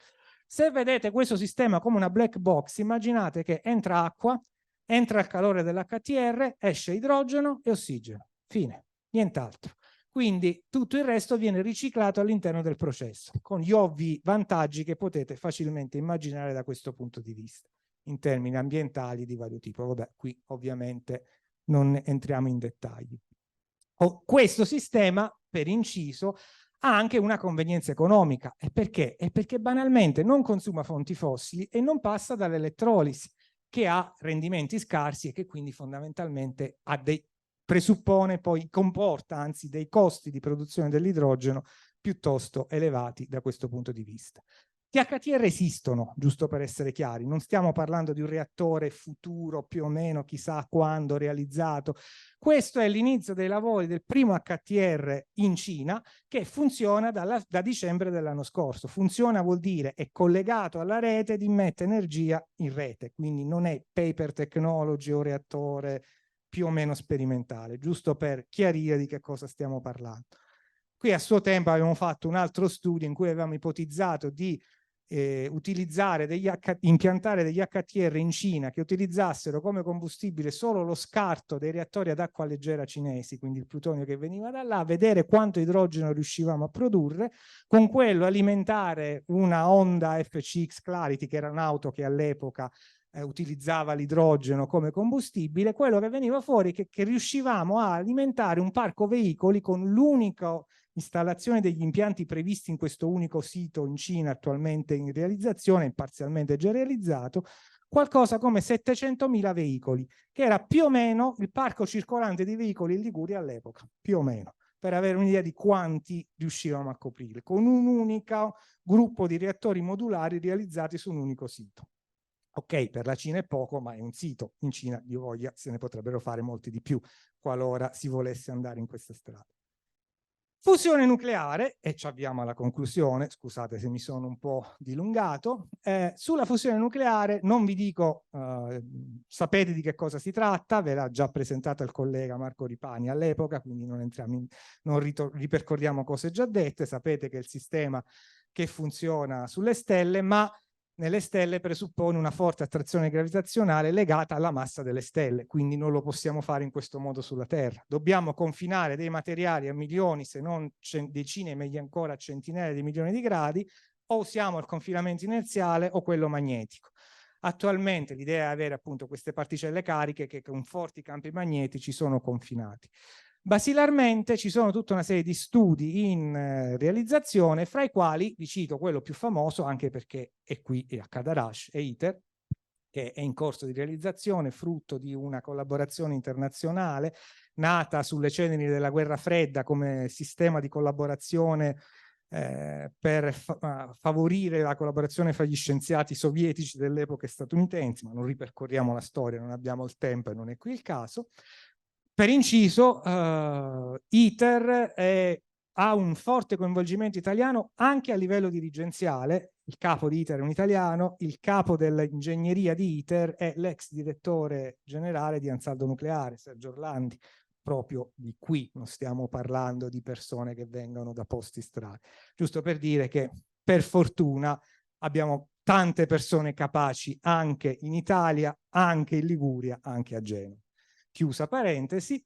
S2: Se vedete questo sistema come una black box, immaginate che entra acqua, entra il calore dell'HTR, esce idrogeno e ossigeno. Fine, nient'altro. Quindi tutto il resto viene riciclato all'interno del processo, con gli ovvi vantaggi che potete facilmente immaginare da questo punto di vista, in termini ambientali di vario tipo. Vabbè, qui ovviamente non entriamo in dettagli. Questo sistema, per inciso, ha anche una convenienza economica. E perché? È perché banalmente non consuma fonti fossili e non passa dall'elettrolisi, che ha rendimenti scarsi e che quindi fondamentalmente ha presuppone, poi comporta anzi dei costi di produzione dell'idrogeno piuttosto elevati da questo punto di vista. Gli HTR esistono, giusto per essere chiari, non stiamo parlando di un reattore futuro più o meno chissà quando realizzato. Questo è l'inizio dei lavori del primo HTR in Cina, che funziona da dicembre dell'anno scorso. Funziona vuol dire è collegato alla rete ed immette energia in rete, quindi non è paper technology o reattore più o meno sperimentale, giusto per chiarire di che cosa stiamo parlando. Qui a suo tempo avevamo fatto un altro studio in cui avevamo ipotizzato di utilizzare impiantare degli HTR in Cina che utilizzassero come combustibile solo lo scarto dei reattori ad acqua leggera cinesi, quindi il plutonio che veniva da là, vedere quanto idrogeno riuscivamo a produrre, con quello alimentare una Honda FCX Clarity, che era un'auto che all'epoca utilizzava l'idrogeno come combustibile. Quello che veniva fuori è che riuscivamo a alimentare un parco veicoli con l'unica installazione degli impianti previsti in questo unico sito in Cina attualmente in realizzazione, parzialmente già realizzato, qualcosa come 700.000 veicoli, che era più o meno il parco circolante di veicoli in Liguria all'epoca, più o meno, per avere un'idea di quanti riuscivamo a coprire, con un unico gruppo di reattori modulari realizzati su un unico sito. Ok, per la Cina è poco, ma è un sito. In Cina, Dio voglia, se ne potrebbero fare molti di più, qualora si volesse andare in questa strada. Fusione nucleare, e ci avviamo alla conclusione, scusate se mi sono un po' dilungato, sulla fusione nucleare non vi dico, sapete di che cosa si tratta, ve l'ha già presentata il collega Marco Ripani all'epoca, quindi non entriamo non ripercorriamo cose già dette, sapete che è il sistema che funziona sulle stelle, ma nelle stelle presuppone una forte attrazione gravitazionale legata alla massa delle stelle, quindi non lo possiamo fare in questo modo sulla Terra. Dobbiamo confinare dei materiali a milioni, se non decine, meglio ancora centinaia di milioni di gradi, o usiamo il confinamento inerziale o quello magnetico. Attualmente l'idea è avere appunto queste particelle cariche che con forti campi magnetici sono confinati. Basilarmente ci sono tutta una serie di studi in realizzazione, fra i quali vi cito quello più famoso, anche perché è qui a Cadarache, è ITER, che è in corso di realizzazione, frutto di una collaborazione internazionale nata sulle ceneri della guerra fredda come sistema di collaborazione per favorire la collaborazione fra gli scienziati sovietici dell'epoca e statunitensi, ma non ripercorriamo la storia, non abbiamo il tempo e non è qui il caso. Per inciso, ITER ha un forte coinvolgimento italiano anche a livello dirigenziale. Il capo di ITER è un italiano, il capo dell'ingegneria di ITER è l'ex direttore generale di Ansaldo Nucleare, Sergio Orlandi, proprio di qui, non stiamo parlando di persone che vengono da posti strani. Giusto per dire che per fortuna abbiamo tante persone capaci anche in Italia, anche in Liguria, anche a Genova. Chiusa parentesi.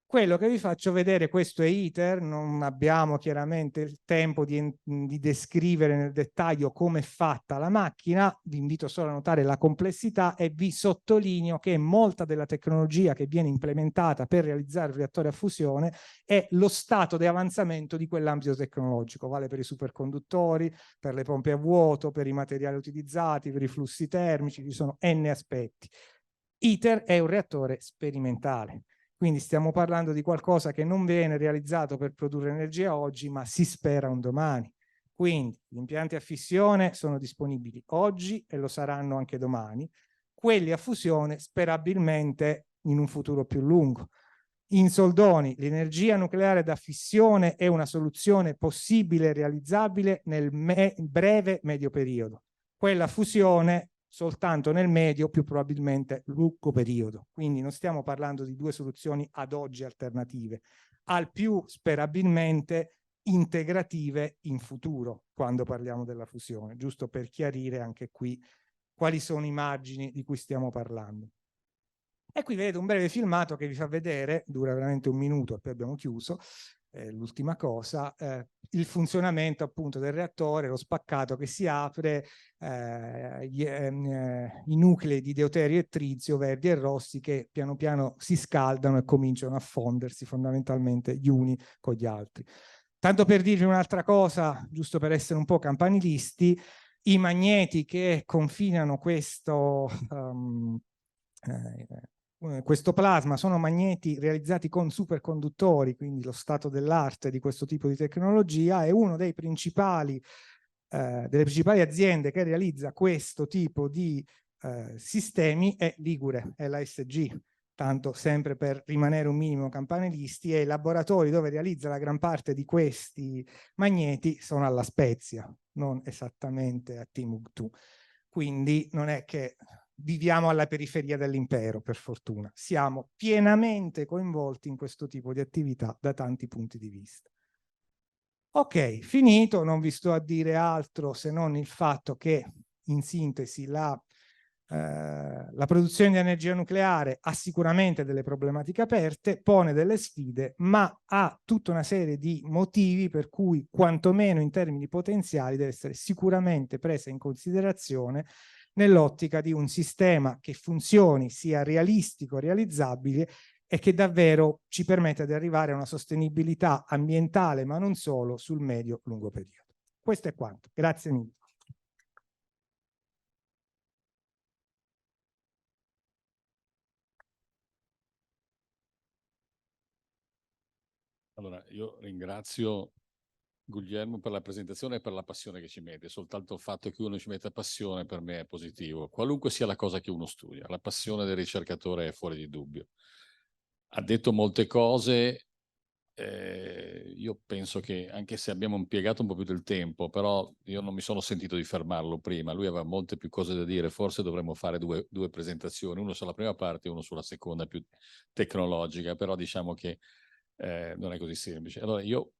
S2: Quello che vi faccio vedere, questo è ITER, non abbiamo chiaramente il tempo di descrivere nel dettaglio come è fatta la macchina, vi invito solo a notare la complessità e vi sottolineo che molta della tecnologia che viene implementata per realizzare il reattore a fusione è lo stato di avanzamento di quell'ambito tecnologico, vale per i superconduttori, per le pompe a vuoto, per i materiali utilizzati, per i flussi termici, ci sono N aspetti. ITER è un reattore sperimentale. Quindi stiamo parlando di qualcosa che non viene realizzato per produrre energia oggi, ma si spera un domani. Quindi gli impianti a fissione sono disponibili oggi e lo saranno anche domani. Quelli a fusione sperabilmente in un futuro più lungo. In soldoni, l'energia nucleare da fissione è una soluzione possibile e realizzabile nel breve medio periodo. Quella a fusione soltanto nel medio, più probabilmente lungo periodo. Quindi non stiamo parlando di due soluzioni ad oggi alternative, al più sperabilmente integrative in futuro, quando parliamo della fusione, giusto per chiarire anche qui quali sono i margini di cui stiamo parlando. E qui vedete un breve filmato che vi fa vedere, dura veramente un minuto e poi abbiamo chiuso, l'ultima cosa, il funzionamento appunto del reattore, lo spaccato che si apre, i nuclei di deuterio e trizio verdi e rossi che piano piano si scaldano e cominciano a fondersi fondamentalmente gli uni con gli altri. Tanto per dirvi un'altra cosa, giusto per essere un po' campanilisti, i magneti che confinano questo plasma sono magneti realizzati con superconduttori, quindi lo stato dell'arte di questo tipo di tecnologia, è uno dei delle principali aziende che realizza questo tipo di sistemi è Ligure, è la SG, tanto sempre per rimanere un minimo campanilisti, e i laboratori dove realizza la gran parte di questi magneti sono alla Spezia, non esattamente a Timbuktu. Quindi non è che viviamo alla periferia dell'impero, per fortuna. Siamo pienamente coinvolti in questo tipo di attività da tanti punti di vista. Ok, finito, non vi sto a dire altro se non il fatto che, in sintesi, la produzione di energia nucleare ha sicuramente delle problematiche aperte, pone delle sfide, ma ha tutta una serie di motivi per cui, quantomeno in termini potenziali, deve essere sicuramente presa in considerazione nell'ottica di un sistema che funzioni, sia realistico, realizzabile e che davvero ci permetta di arrivare a una sostenibilità ambientale, ma non solo, sul medio-lungo periodo. Questo è quanto. Grazie mille.
S1: Allora, io ringrazio Guglielmo per la presentazione e per la passione che ci mette. Soltanto il fatto che uno ci metta passione per me è positivo, qualunque sia la cosa che uno studia. La passione del ricercatore è fuori di dubbio. Ha detto molte cose, io penso che anche se abbiamo impiegato un po' più del tempo, però io non mi sono sentito di fermarlo prima, lui aveva molte più cose da dire, forse dovremmo fare due presentazioni, uno sulla prima parte e uno sulla seconda più tecnologica, però diciamo che non è così semplice. Allora io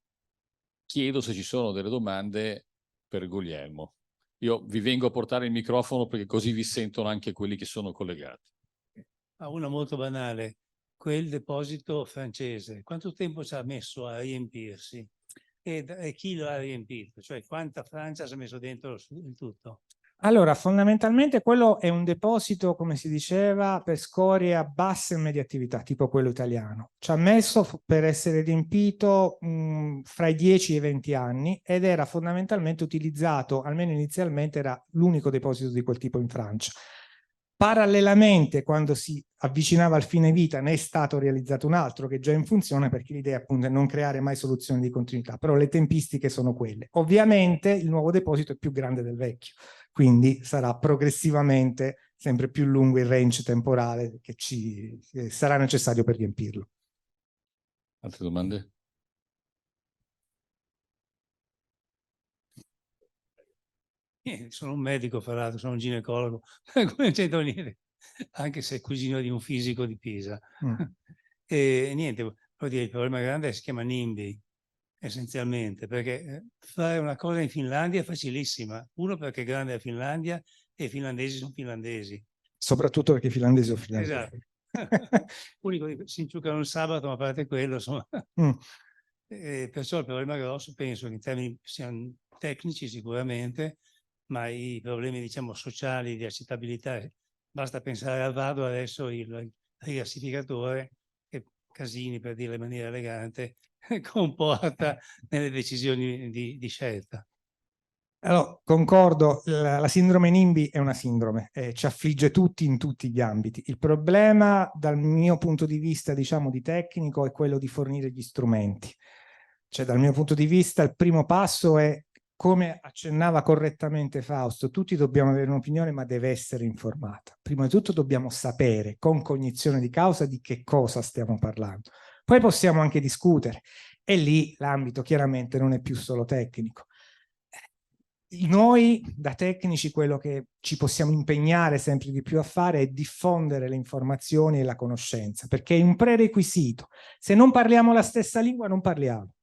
S1: chiedo se ci sono delle domande per Guglielmo. Io vi vengo a portare il microfono perché così vi sentono anche quelli che sono collegati.
S3: Una molto banale, quel deposito francese, quanto tempo ci ha messo a riempirsi? E chi lo ha riempito? Cioè quanta Francia ci ha messo dentro il tutto?
S2: Allora, fondamentalmente quello è un deposito, come si diceva, per scorie a bassa e media attività, tipo quello italiano. Ci ha messo per essere riempito fra i 10 e i 20 anni ed era fondamentalmente utilizzato, almeno inizialmente era l'unico deposito di quel tipo in Francia. Parallelamente, quando si avvicinava al fine vita, ne è stato realizzato un altro che è già in funzione, perché l'idea appunto è non creare mai soluzioni di continuità, però le tempistiche sono quelle. Ovviamente il nuovo deposito è più grande del vecchio, quindi sarà progressivamente sempre più lungo il range temporale che sarà necessario per riempirlo.
S1: Altre domande?
S3: Sono un medico, fra l'altro, sono un ginecologo, non c'entro niente, anche se è cugino di un fisico di Pisa. E niente, vuol dire, il problema grande si chiama NIMBY, essenzialmente, perché fare una cosa in Finlandia è facilissima. Uno, perché è grande la Finlandia e i finlandesi sono finlandesi.
S2: Soprattutto perché i finlandesi sono finlandesi.
S3: Esatto. Unico, si inciuccano il sabato, ma a parte quello, insomma. Perciò il problema grosso, penso, che in termini siano tecnici sicuramente, ma i problemi, diciamo, sociali di accettabilità, basta pensare al Vado adesso, il rigassificatore, che Casini, per dirlo in maniera elegante, comporta nelle decisioni di scelta.
S2: Allora, concordo, la sindrome NIMBY è una sindrome, ci affligge tutti in tutti gli ambiti. Il problema, dal mio punto di vista, diciamo, di tecnico, è quello di fornire gli strumenti. Cioè, dal mio punto di vista, il primo passo è, come accennava correttamente Fausto, tutti dobbiamo avere un'opinione, ma deve essere informata. Prima di tutto dobbiamo sapere, con cognizione di causa, di che cosa stiamo parlando. Poi possiamo anche discutere, e lì l'ambito chiaramente non è più solo tecnico. Noi da tecnici quello che ci possiamo impegnare sempre di più a fare è diffondere le informazioni e la conoscenza, perché è un prerequisito. Se non parliamo la stessa lingua non parliamo,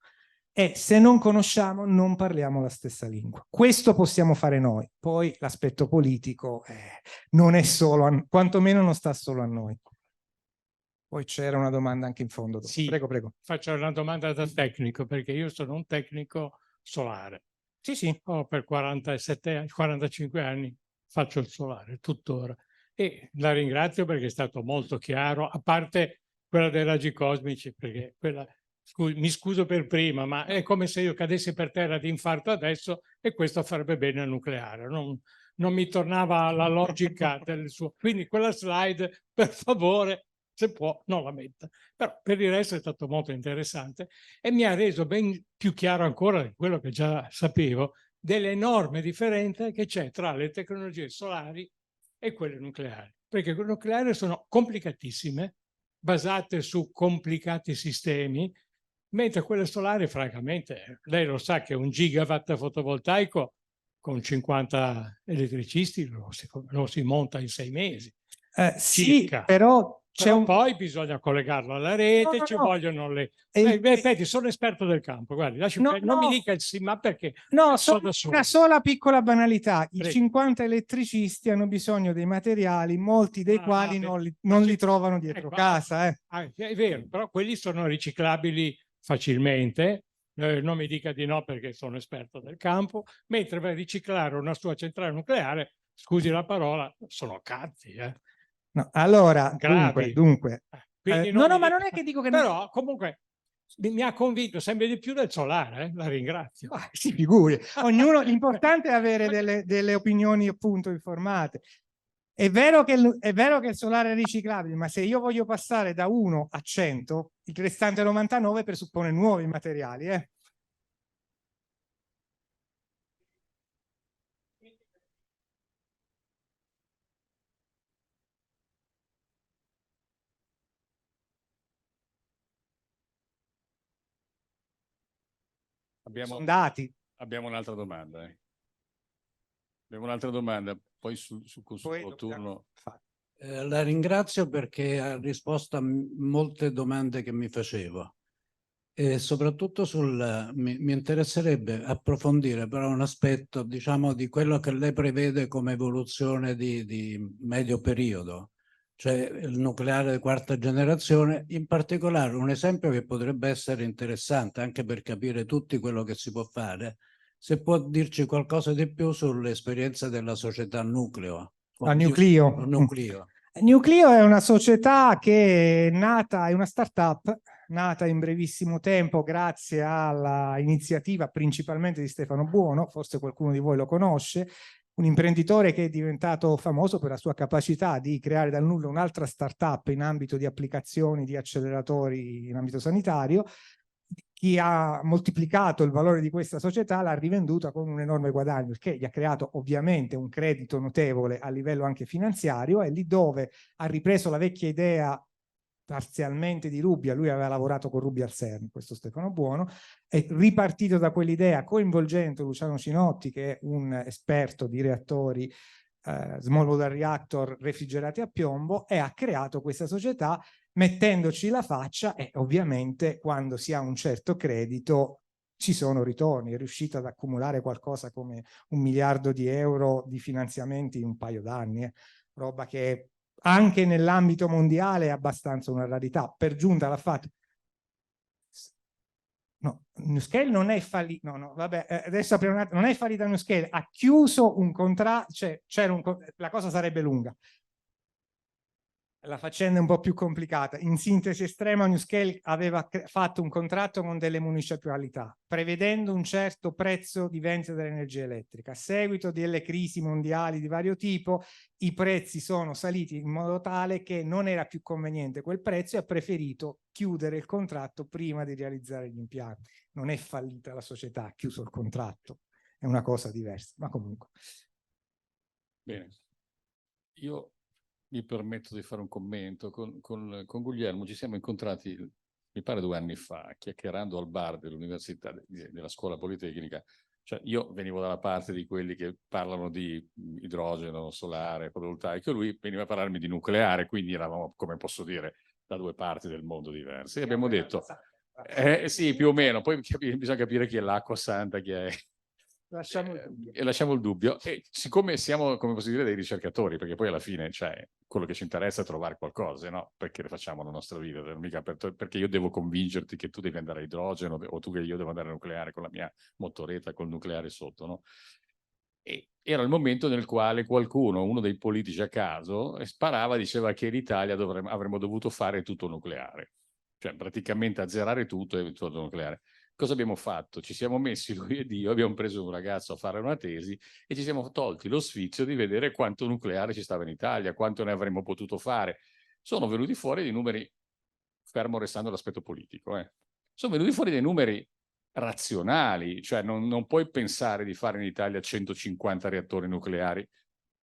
S2: e se non conosciamo non parliamo la stessa lingua. Questo possiamo fare noi, poi l'aspetto politico non è solo, quantomeno non sta solo a noi. Poi c'era una domanda anche in fondo.
S4: Sì,
S2: prego, prego.
S4: Faccio una domanda da tecnico, perché io sono un tecnico solare.
S2: Sì.
S4: Per 45 anni faccio il solare, tuttora. E la ringrazio perché è stato molto chiaro, a parte quella dei raggi cosmici, perché quella, mi scuso per prima, ma è come se io cadessi per terra di infarto adesso e questo farebbe bene al nucleare. Non mi tornava la logica del suo. Quindi quella slide, per favore, se può, non la metta. Però per il resto è stato molto interessante e mi ha reso ben più chiaro ancora di quello che già sapevo, dell'enorme differenza che c'è tra le tecnologie solari e quelle nucleari. Perché quelle nucleari sono complicatissime, basate su complicati sistemi, mentre quelle solari, francamente, lei lo sa che un gigawatt fotovoltaico con 50 elettricisti lo si monta in 6 mesi.
S2: Sì, però
S4: poi bisogna collegarlo alla rete, ci vogliono le... Vedi, sono esperto del campo, guardi, non mi dica il sì, ma perché?
S2: No, una sola piccola banalità. I 50 elettricisti hanno bisogno dei materiali, molti dei quali non li trovano dietro casa.
S4: È vero, però quelli sono riciclabili facilmente, non mi dica di no perché sono esperto del campo, mentre per riciclare una sua centrale nucleare, scusi la parola, sono cazzi,
S2: No, allora, dunque. No, ma non è che dico che...
S4: Però, comunque, mi ha convinto sempre di più del solare, la ringrazio.
S2: Si figuri. L'importante è avere delle opinioni appunto informate. È vero che il solare è riciclabile, ma se io voglio passare da 1 a 100, il restante 99 presuppone nuovi materiali. Sono dati.
S1: Abbiamo un'altra domanda. Abbiamo un'altra domanda, poi sul suo turno.
S5: La ringrazio perché ha risposto a molte domande che mi facevo. E soprattutto mi interesserebbe approfondire però un aspetto, diciamo, di quello che lei prevede come evoluzione di medio periodo, cioè il nucleare di quarta generazione, in particolare un esempio che potrebbe essere interessante anche per capire tutti quello che si può fare, se può dirci qualcosa di più sull'esperienza della società Nucleo.
S2: Nucleo. Nucleo è una società che è nata, è una startup nata in brevissimo tempo grazie all'iniziativa principalmente di Stefano Buono, forse qualcuno di voi lo conosce, un imprenditore che è diventato famoso per la sua capacità di creare dal nulla un'altra startup in ambito di applicazioni di acceleratori in ambito sanitario. Chi ha moltiplicato il valore di questa società l'ha rivenduta con un enorme guadagno, perché gli ha creato ovviamente un credito notevole a livello anche finanziario, e lì dove ha ripreso la vecchia idea parzialmente di Rubbia, lui aveva lavorato con Rubbia al CERN, questo Stefano Buono, è ripartito da quell'idea coinvolgendo Luciano Cinotti, che è un esperto di reattori small modular reactor refrigerati a piombo, e ha creato questa società mettendoci la faccia, e ovviamente quando si ha un certo credito ci sono ritorni. È riuscito ad accumulare qualcosa come 1 miliardo di euro di finanziamenti in un paio d'anni, roba che anche nell'ambito mondiale è abbastanza una rarità. Per giunta l'ha fatto. No, NuScale non è fallita, vabbè, adesso apriamo un attimo, non è fallita NuScale, ha chiuso un contratto, cioè la cosa sarebbe lunga. La faccenda è un po' più complicata. In sintesi estrema, NuScale aveva fatto un contratto con delle municipalità, prevedendo un certo prezzo di vendita dell'energia elettrica. A seguito delle crisi mondiali di vario tipo, i prezzi sono saliti in modo tale che non era più conveniente quel prezzo, e ha preferito chiudere il contratto prima di realizzare gli impianti. Non è fallita la società, ha chiuso il contratto. È una cosa diversa, ma comunque.
S1: Bene. Io mi permetto di fare un commento. Con Guglielmo ci siamo incontrati, mi pare 2 anni fa, chiacchierando al bar dell'università, della scuola politecnica. Cioè, io venivo dalla parte di quelli che parlano di idrogeno, solare, fotovoltaico, e lui veniva a parlarmi di nucleare, quindi eravamo, come posso dire, da 2 parti del mondo diverse. E abbiamo detto, sì, più o meno, poi bisogna capire chi è l'acqua santa, chi è... Lasciamo il dubbio. E siccome siamo, come posso dire, dei ricercatori, perché poi alla fine, cioè, quello che ci interessa è trovare qualcosa, no? Perché facciamo la nostra vita, mica perché io devo convincerti che tu devi andare a idrogeno, o tu che io devo andare a nucleare con la mia motoretta col nucleare sotto, no? E era il momento nel quale qualcuno, uno dei politici a caso, sparava, diceva che in Italia avremmo dovuto fare tutto nucleare, cioè praticamente azzerare tutto e tutto nucleare. Cosa abbiamo fatto? Ci siamo messi lui ed io, abbiamo preso un ragazzo a fare una tesi e ci siamo tolti lo sfizio di vedere quanto nucleare ci stava in Italia, quanto ne avremmo potuto fare. Sono venuti fuori dei numeri, fermo restando l'aspetto politico, sono venuti fuori dei numeri razionali, cioè non puoi pensare di fare in Italia 150 reattori nucleari,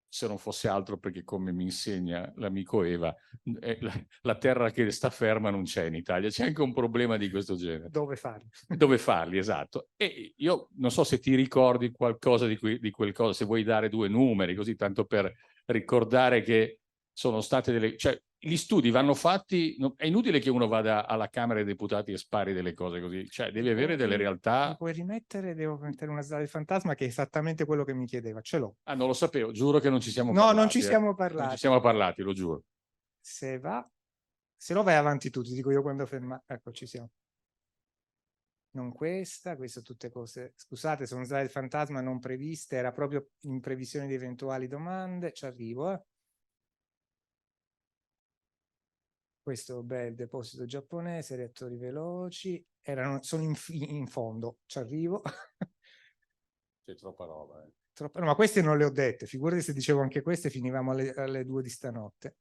S1: se non fosse altro perché, come mi insegna l'amico Eva, la terra che sta ferma non c'è in Italia, c'è anche un problema di questo genere.
S2: Dove farli?
S1: Dove farli, esatto. E io non so se ti ricordi qualcosa di quel cosa, se vuoi dare 2 numeri, così tanto per ricordare che sono state delle... Cioè, gli studi vanno fatti, è inutile che uno vada alla Camera dei Deputati e spari delle cose così, cioè devi avere delle realtà...
S2: Mi puoi rimettere? Devo mettere una slide fantasma, che è esattamente quello che mi chiedeva, ce l'ho.
S1: Ah, non lo sapevo, giuro che non ci siamo parlati.
S2: No, non ci siamo parlati.
S1: Non ci siamo parlati, lo giuro.
S2: Se va, se no vai avanti tu, ti dico io quando ferma. Ecco, ci siamo. Non questa, queste tutte cose, scusate, sono slide fantasma non previste, era proprio in previsione di eventuali domande, ci arrivo. Questo, beh, il deposito giapponese, reattori veloci, sono in fondo, ci arrivo.
S1: C'è troppa roba.
S2: Troppo... No, ma queste non le ho dette, figurati se dicevo anche queste, finivamo alle 2 di stanotte.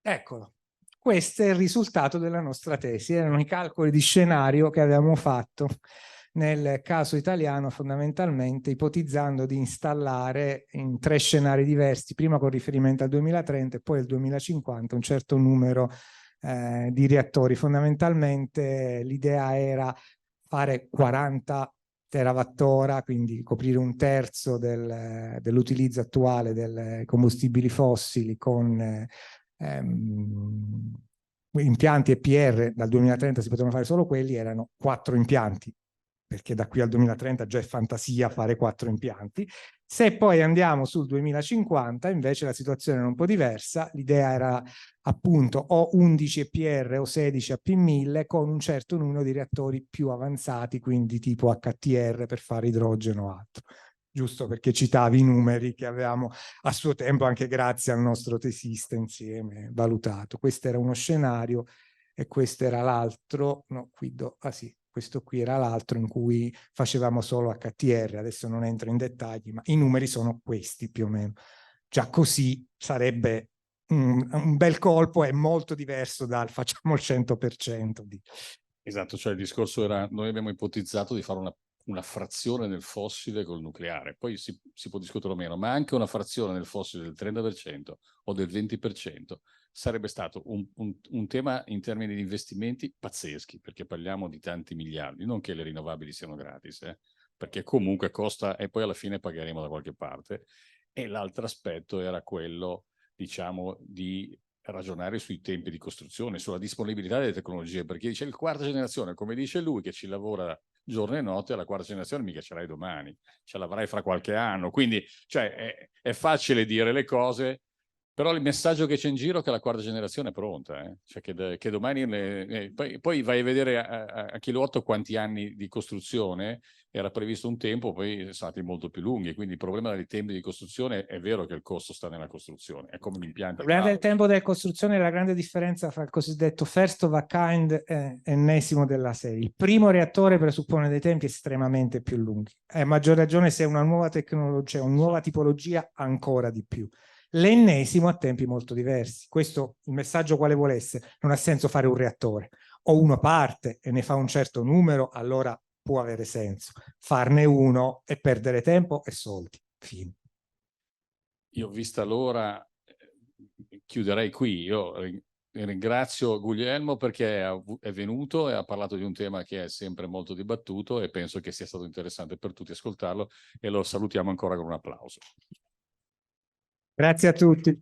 S2: Eccolo, questo è il risultato della nostra tesi, erano i calcoli di scenario che avevamo fatto nel caso italiano, fondamentalmente ipotizzando di installare in 3 scenari diversi, prima con riferimento al 2030 e poi al 2050, un certo numero di reattori. Fondamentalmente l'idea era fare 40 terawattora, quindi coprire un terzo dell'utilizzo attuale dei combustibili fossili con impianti EPR. Dal 2030 si potevano fare solo quelli, erano 4 impianti, perché da qui al 2030 già è fantasia fare 4 impianti. Se poi andiamo sul 2050, invece la situazione era un po' diversa, l'idea era appunto o 11 EPR o 16 AP1000 con un certo numero di reattori più avanzati, quindi tipo HTR per fare idrogeno o altro. Giusto perché citavi i numeri che avevamo a suo tempo, anche grazie al nostro tesista insieme, valutato. Questo era uno scenario e questo era l'altro, no, qui sì, questo qui era l'altro in cui facevamo solo HTR, adesso non entro in dettagli, ma i numeri sono questi più o meno. Già così sarebbe un bel colpo, è molto diverso dal facciamo il 100%.
S1: Esatto, cioè il discorso era, noi abbiamo ipotizzato di fare una frazione nel fossile col nucleare, poi si può discutere o meno, ma anche una frazione nel fossile del 30% o del 20% sarebbe stato un tema in termini di investimenti pazzeschi, perché parliamo di tanti miliardi, non che le rinnovabili siano gratis, perché comunque costa e poi alla fine pagheremo da qualche parte. E l'altro aspetto era quello, diciamo, di ragionare sui tempi di costruzione, sulla disponibilità delle tecnologie, perché dice il 4ª generazione, come dice lui, che ci lavora giorno e notte, la 4ª generazione mica ce l'hai domani, ce l'avrai fra qualche anno, quindi cioè, è facile dire le cose, però il messaggio che c'è in giro è che la 4ª generazione è pronta, cioè che domani poi vai a vedere a Chilootto quanti anni di costruzione era previsto un tempo, poi sono stati molto più lunghi, quindi il problema dei tempi di costruzione è vero che il costo sta nella costruzione, è come l'impianto.
S2: Il problema del tempo della costruzione è la grande differenza fra il cosiddetto first of a kind e ennesimo della serie. Il primo reattore presuppone dei tempi estremamente più lunghi, a maggior ragione se è una nuova tecnologia, una nuova tipologia, ancora di più. L'ennesimo ha tempi molto diversi. Questo, il messaggio quale vuole essere? Non ha senso fare un reattore, o uno parte e ne fa un certo numero, allora può avere senso. Farne uno e perdere tempo e soldi. Fine.
S1: Io, vista l'ora, chiuderei qui. Io ringrazio Guglielmo perché è venuto e ha parlato di un tema che è sempre molto dibattuto e penso che sia stato interessante per tutti ascoltarlo e lo salutiamo ancora con un applauso.
S2: Grazie a tutti.